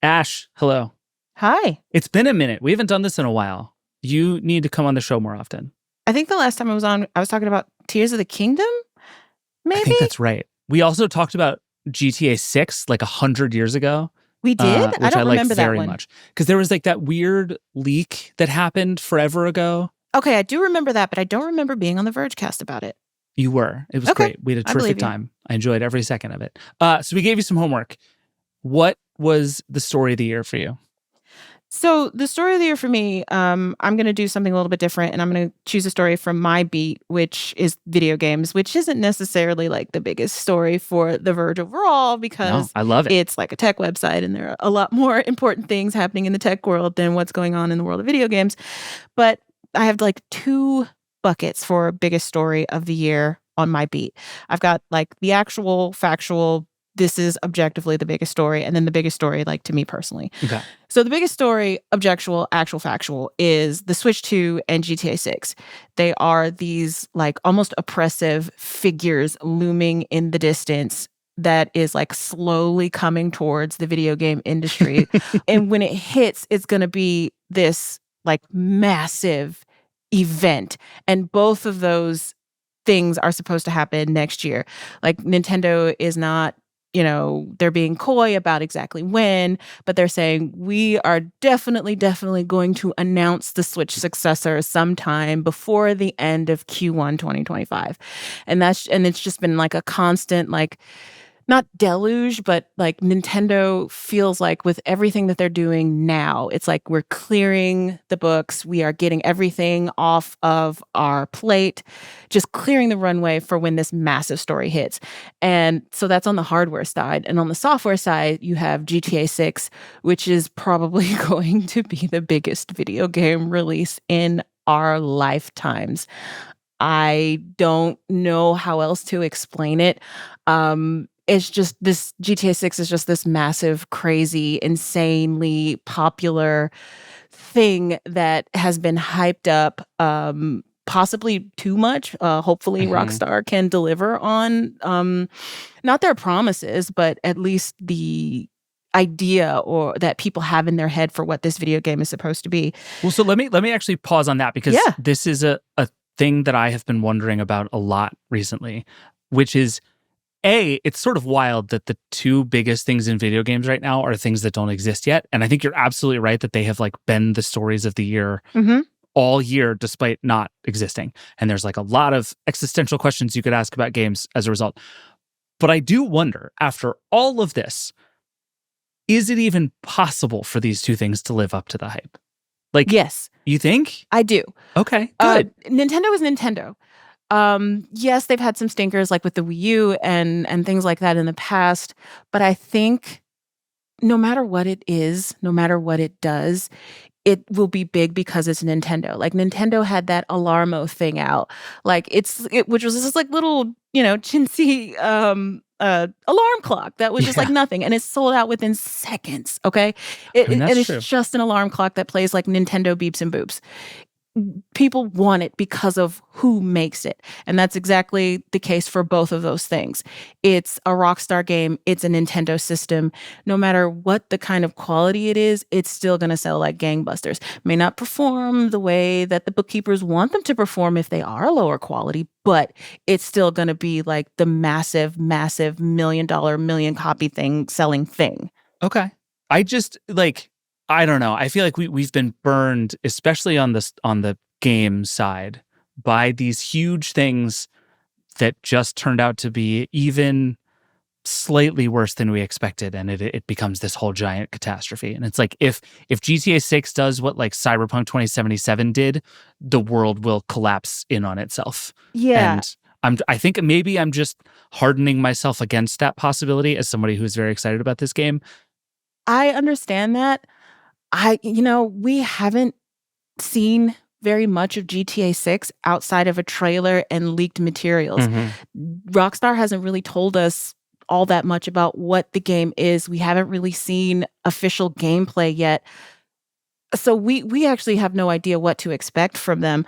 Ash, hello. Hi. It's been a minute. We haven't done this in a while. You need to come on the show more often. I think the last time I was on, I was talking about Tears of the Kingdom, maybe? I think that's right. We also talked about GTA 6 like 100 years ago. We did? Which I don't remember that very one. much. Because there was like that weird leak that happened forever ago. Okay, I do remember that, but I don't remember being on the Vergecast about it. You were. It was great. We had a terrific time. I enjoyed every second of it. So we gave you some homework. What was the story of the year for you? So the story of the year for me, I'm going to do something a little bit different, and I'm going to choose a story from my beat, which is video games, which isn't necessarily like the biggest story for The Verge overall, No, because I love it. it's like a tech website, and there are a lot more important things happening in the tech world than what's going on in the world of video games. But I have like two buckets for biggest story of the year on my beat. I've got like the actual factual, this is objectively the biggest story, and then the biggest story, like to me personally. Okay. So the biggest story, objectual, actual factual, is the Switch 2 and GTA 6. They are these like almost oppressive figures looming in the distance that is like slowly coming towards the video game industry. And when it hits, it's going to be this like massive event. And both of those things are supposed to happen next year. Like Nintendo is not, they're being coy about exactly when, but they're saying we are definitely going to announce the Switch successor sometime before the end of Q1 2025. And it's just been like a constant, like, not deluge, but like Nintendo feels like with everything that they're doing now, it's like we're clearing the books. We are getting everything off of our plate, just clearing the runway for when this massive story hits. And so that's on the hardware side. And on the software side, you have GTA 6, which is probably going to be the biggest video game release in our lifetimes. I don't know how else to explain it. It's just this GTA 6 is just this massive, crazy, insanely popular thing that has been hyped up, possibly too much. Hopefully, Rockstar can deliver on not their promises, but at least the idea or that people have in their head for what this video game is supposed to be. Well, so let me actually pause on that, because this is a thing that I have been wondering about a lot recently, which is, it's sort of wild that the two biggest things in video games right now are things that don't exist yet. And I think you're absolutely right that they have like been the stories of the year all year, despite not existing. And there's like a lot of existential questions you could ask about games as a result. But I do wonder, after all of this, is it even possible for these two things to live up to the hype? Like, yes. You think? I do. Okay, good. Nintendo is Nintendo. Yes, they've had some stinkers like with the Wii U and things like that in the past, but I think no matter what it is, no matter what it does, it will be big because it's Nintendo. Like Nintendo had that Alarmo thing out, like which was this like little, chintzy alarm clock that was just like nothing, and it sold out within seconds. Okay, and it's just an alarm clock that plays like Nintendo beeps and boops. People want it because of who makes it. And that's exactly the case for both of those things. It's a Rockstar game. It's a Nintendo system. No matter what the kind of quality it is, it's still going to sell like gangbusters. May not perform the way that the bookkeepers want them to perform if they are lower quality, but it's still going to be like the massive $1 million, million copy selling thing. Okay. I just like, I don't know. I feel like we've been burned, especially on the game side, by these huge things that just turned out to be even slightly worse than we expected, and it becomes this whole giant catastrophe. And it's like if GTA 6 does what like Cyberpunk 2077 did, the world will collapse in on itself. Yeah. And I think maybe I'm just hardening myself against that possibility as somebody who's very excited about this game. I understand that. We haven't seen very much of GTA 6 outside of a trailer and leaked materials. Rockstar hasn't really told us all that much about what the game is. We haven't really seen official gameplay yet. So we actually have no idea what to expect from them.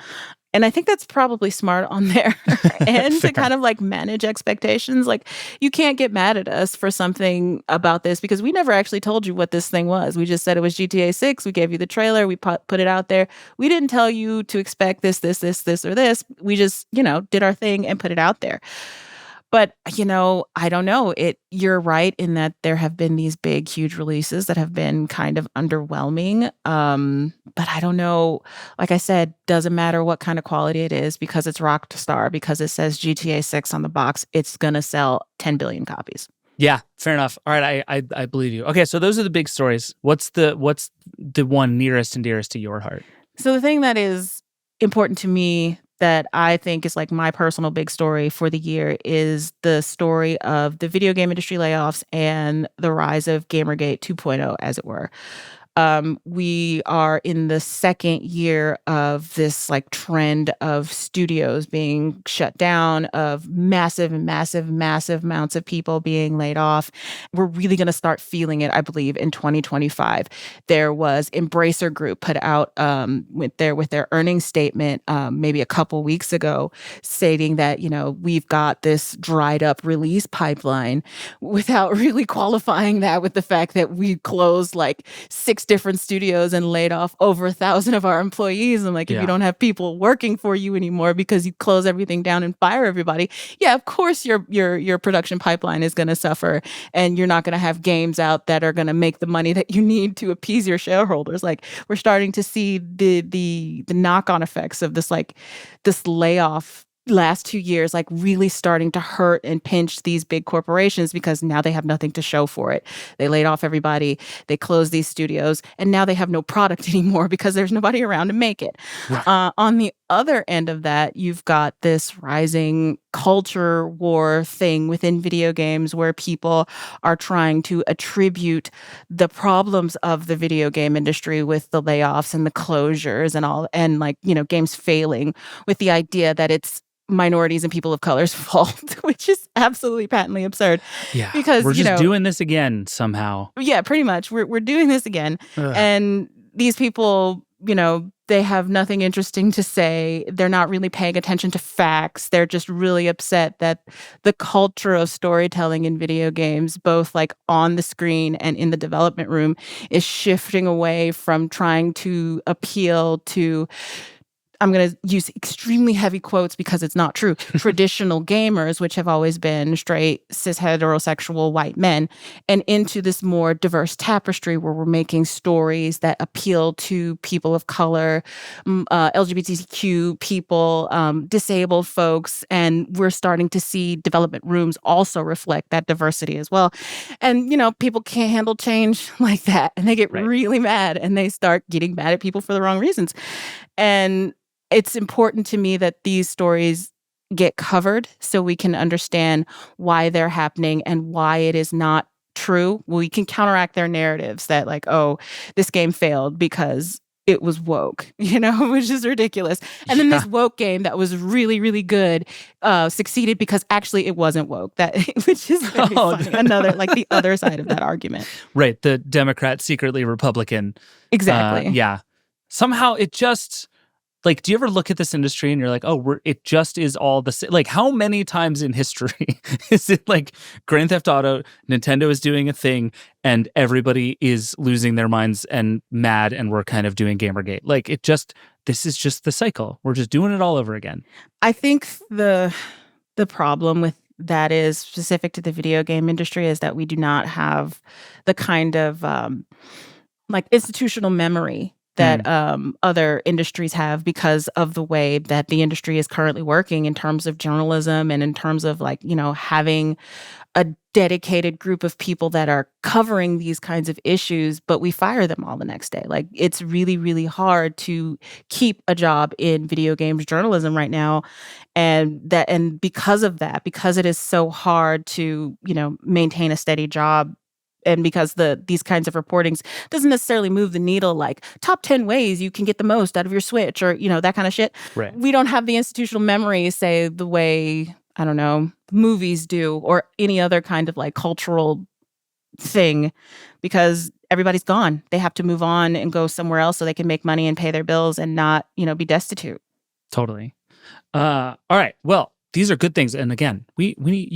And I think that's probably smart on their end to kind of like manage expectations. Like, you can't get mad at us for something about this because we never actually told you what this thing was. We just said it was GTA 6. We gave you the trailer. We put it out there. We didn't tell you to expect this, or this. We just, did our thing and put it out there. But, I don't know. You're right in that there have been these big, huge releases that have been kind of underwhelming. But I don't know. Like I said, doesn't matter what kind of quality it is, because it's Rockstar, because it says GTA 6 on the box, it's going to sell 10 billion copies. Yeah, fair enough. All right, I believe you. Okay, so those are the big stories. What's the one nearest and dearest to your heart? So the thing that is important to me that I think is like my personal big story for the year is the story of the video game industry layoffs and the rise of Gamergate 2.0, as it were. We are in the second year of this like trend of studios being shut down, of massive amounts of people being laid off. We're really going to start feeling it, I believe, in 2025. There was Embracer Group put out with their earnings statement maybe a couple weeks ago, stating that we've got this dried up release pipeline, without really qualifying that with the fact that we closed like 6 different studios and laid off over 1,000 of our employees. I'm like, if you don't have people working for you anymore because you close everything down and fire everybody, yeah, of course your production pipeline is going to suffer, and you're not going to have games out that are going to make the money that you need to appease your shareholders. Like, we're starting to see the knock-on effects of this layoff last 2 years, like really starting to hurt and pinch these big corporations, because now they have nothing to show for it. They laid off everybody, they closed these studios, and now they have no product anymore because there's nobody around to make it. Right. On the other end of that, you've got this rising culture war thing within video games where people are trying to attribute the problems of the video game industry with the layoffs and the closures and all, and games failing, with the idea that it's minorities and people of color's fault, which is absolutely patently absurd. Yeah, because we're just doing this again somehow. Yeah, pretty much. We're doing this again. Ugh. And these people, they have nothing interesting to say. They're not really paying attention to facts. They're just really upset that the culture of storytelling in video games, both like on the screen and in the development room, is shifting away from trying to appeal to, I'm going to use extremely heavy quotes because it's not true, traditional gamers, which have always been straight, cis, heterosexual white men, and into this more diverse tapestry where we're making stories that appeal to people of color, LGBTQ people, disabled folks, and we're starting to see development rooms also reflect that diversity as well. And, people can't handle change like that, and they get really mad, and they start getting mad at people for the wrong reasons. And it's important to me that these stories get covered so we can understand why they're happening and why it is not true. We can counteract their narratives that like, oh, this game failed because it was woke, which is ridiculous. And then this woke game that was really, really good succeeded because actually it wasn't woke. Which is very funny. Another, like the other side of that argument. Right. The Democrat, secretly Republican. Exactly. Yeah. Somehow it just... Like, do you ever look at this industry and you're like, oh, it just is all the same? Like, how many times in history is it like Grand Theft Auto, Nintendo is doing a thing, and everybody is losing their minds and mad, and we're kind of doing Gamergate? Like, this is just the cycle. We're just doing it all over again. I think the problem with that is specific to the video game industry is that we do not have the kind of institutional memory that other industries have, because of the way that the industry is currently working in terms of journalism and in terms of having a dedicated group of people that are covering these kinds of issues, but we fire them all the next day. Like, it's really, really hard to keep a job in video games journalism right now. And because of that, because it is so hard to, maintain a steady job, and because these kinds of reportings doesn't necessarily move the needle, like top 10 ways you can get the most out of your Switch, or, that kind of shit. Right. We don't have the institutional memory, say, the way, I don't know, movies do, or any other kind of cultural thing, because everybody's gone. They have to move on and go somewhere else so they can make money and pay their bills and not, be destitute. Totally. All right. Well, these are good things, and again, you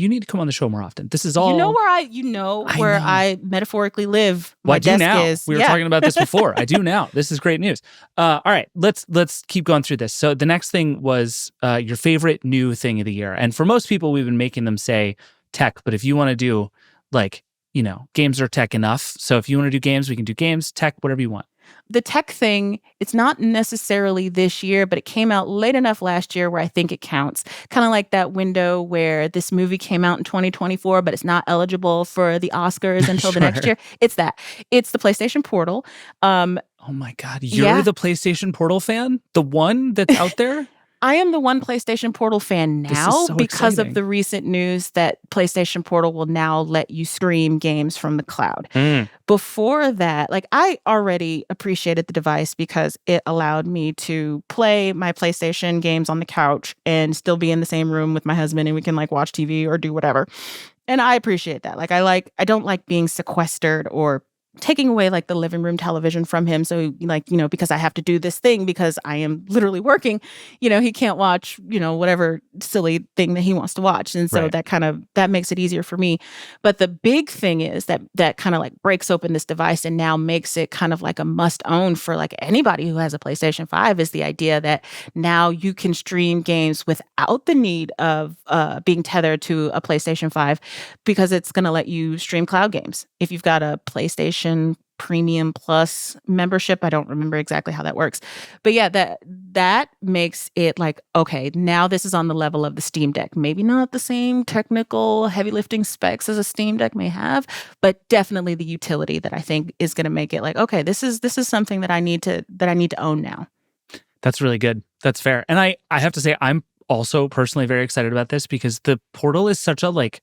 need to come on the show more often. This is all where I metaphorically live. Well, my I do desk now. is. We were talking about this before. I do now. This is great news. All right, let's keep going through this. So the next thing was your favorite new thing of the year, and for most people, we've been making them say tech. But if you want to do games are tech enough. So if you want to do games, we can do games, tech, whatever you want. The tech thing, it's not necessarily this year, but it came out late enough last year where I think it counts. Kind of like that window where this movie came out in 2024, but it's not eligible for the Oscars until the next year. It's that. It's the PlayStation Portal. Oh my God. You're Yeah. the PlayStation Portal fan? The one that's out there? I am the one PlayStation Portal fan This is now so because exciting. of the recent news that PlayStation Portal will now let you stream games from the cloud. Before that, like, I already appreciated the device because it allowed me to play my PlayStation games on the couch and still be in the same room with my husband, and we can like watch TV or do whatever. And I appreciate that. Like, I don't like being sequestered or taking away like the living room television from him. So like, because I have to do this thing because I am literally working, he can't watch, whatever silly thing that he wants to watch. And so Right. that makes it easier for me. But the big thing is that kind of like breaks open this device and now makes it kind of like a must own for like anybody who has a PlayStation 5 is the idea that now you can stream games without the need of being tethered to a PlayStation 5 because it's going to let you stream cloud games. If you've got a PlayStation Premium Plus membership, I don't remember exactly how that works. But yeah, that makes it like, okay, now this is on the level of the Steam Deck. Maybe not the same technical heavy lifting specs as a Steam Deck may have, but definitely the utility that I think is going to make it like, okay, this is something that I need to own now. That's really good. That's fair. And I have to say, I'm also personally very excited about this because the Portal is such a like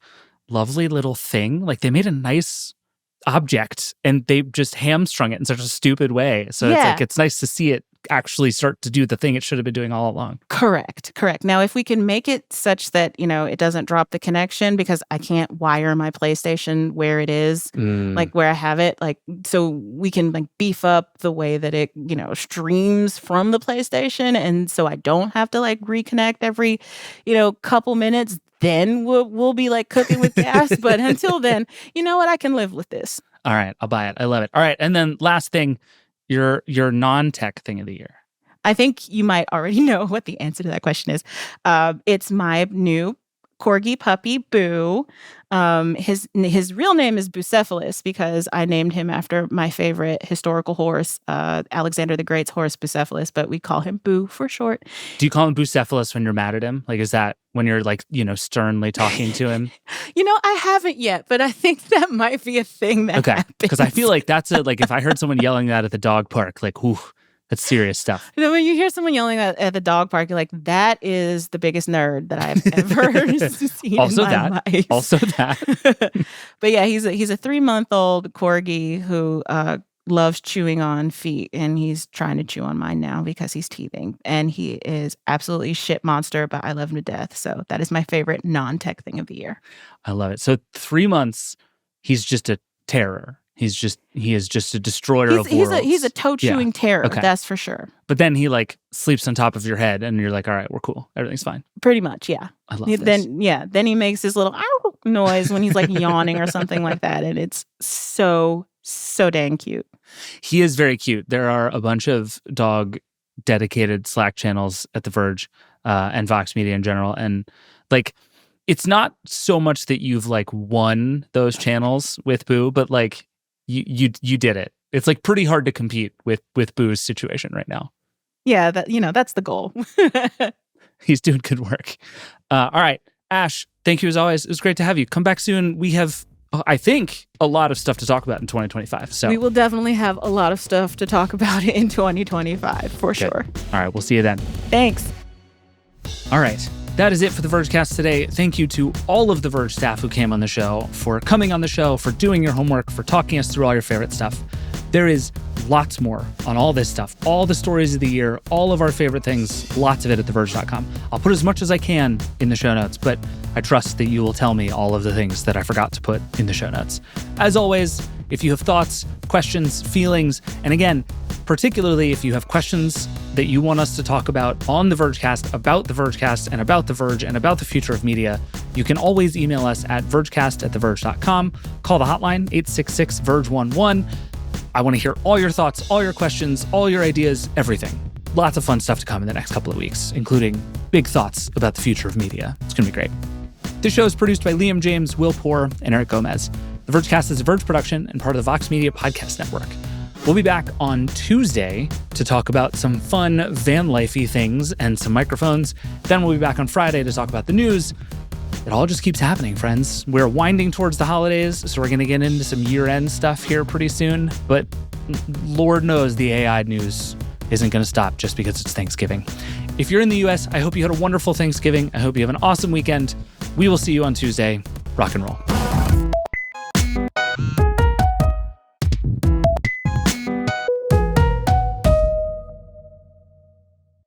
lovely little thing. Like they made a nice object and they just hamstrung it in such a stupid way. So Yeah. it's nice to see it actually start to do the thing it should have been doing all along. Correct. Now, if we can make it such that, it doesn't drop the connection because I can't wire my PlayStation where it is, like where I have it, like, so we can like beef up the way that it, streams from the PlayStation. And so I don't have to like reconnect every, couple minutes. Then we'll be like cooking with gas. But until then, you know what? I can live with this. All right, I'll buy it. I love it. All right, and then last thing, your non-tech thing of the year. I think you might already know what the answer to that question is. It's my new corgi puppy, Boo. His real name is Bucephalus because I named him after my favorite historical horse, Alexander the Great's horse, Bucephalus, but we call him Boo for short. Do you call him Bucephalus when you're mad at him? Like, is that when you're like, sternly talking to him? I haven't yet, but I think that might be a thing that happens. Because I feel like that's like if I heard someone yelling that at the dog park, like, whew, that's serious stuff. When you hear someone yelling at the dog park, you're like, that is the biggest nerd that I've ever seen Also in my life. Also that. But yeah, he's a 3-month-old corgi who loves chewing on feet, and he's trying to chew on mine now because he's teething. And he is absolutely shit monster, but I love him to death. So that is my favorite non-tech thing of the year. I love it. So 3 months, he's just a terror. He is just a destroyer of worlds. He's a toe-chewing terror, Okay. that's for sure. But then he like sleeps on top of your head and you're like, all right, we're cool. Everything's fine. Pretty much, yeah. I love this. Then he makes his little "Ow" noise when he's like yawning or something like that. And it's so dang cute. He is very cute. There are a bunch of dog dedicated Slack channels at The Verge and Vox Media in general. And like, it's not so much that you've like won those channels with Boo, but like you did it. It's like pretty hard to compete with Boo's situation right now. Yeah, that's the goal. He's doing good work. All right, Ash, thank you as always. It was great to have you. Come back soon. We have, I think, a lot of stuff to talk about in 2025. So we will definitely have a lot of stuff to talk about in 2025 for sure. All right, we'll see you then. Thanks. All right. That is it for the Vergecast today. Thank you to all of the Verge staff who came on the show, for coming on the show, for doing your homework, for talking us through all your favorite stuff. There is lots more on all this stuff, all the stories of the year, all of our favorite things, lots of it at theverge.com. I'll put as much as I can in the show notes, but I trust that you will tell me all of the things that I forgot to put in the show notes. As always, if you have thoughts, questions, feelings, and again, particularly if you have questions that you want us to talk about on the Vergecast, about the Vergecast, and about the Verge, and about the future of media, you can always email us at vergecast@theverge.com. Call the hotline, 866-VERGE11. I want to hear all your thoughts, all your questions, all your ideas, everything. Lots of fun stuff to come in the next couple of weeks, including big thoughts about the future of media. It's going to be great. This show is produced by Liam James, Will Poor, and Eric Gomez. The Vergecast is a Verge production and part of the Vox Media Podcast Network. We'll be back on Tuesday to talk about some fun van lifey things and some microphones. Then we'll be back on Friday to talk about the news. It all just keeps happening, friends. We're winding towards the holidays, so we're going to get into some year-end stuff here pretty soon. But Lord knows the AI news isn't going to stop just because it's Thanksgiving. If you're in the US, I hope you had a wonderful Thanksgiving. I hope you have an awesome weekend. We will see you on Tuesday. Rock and roll.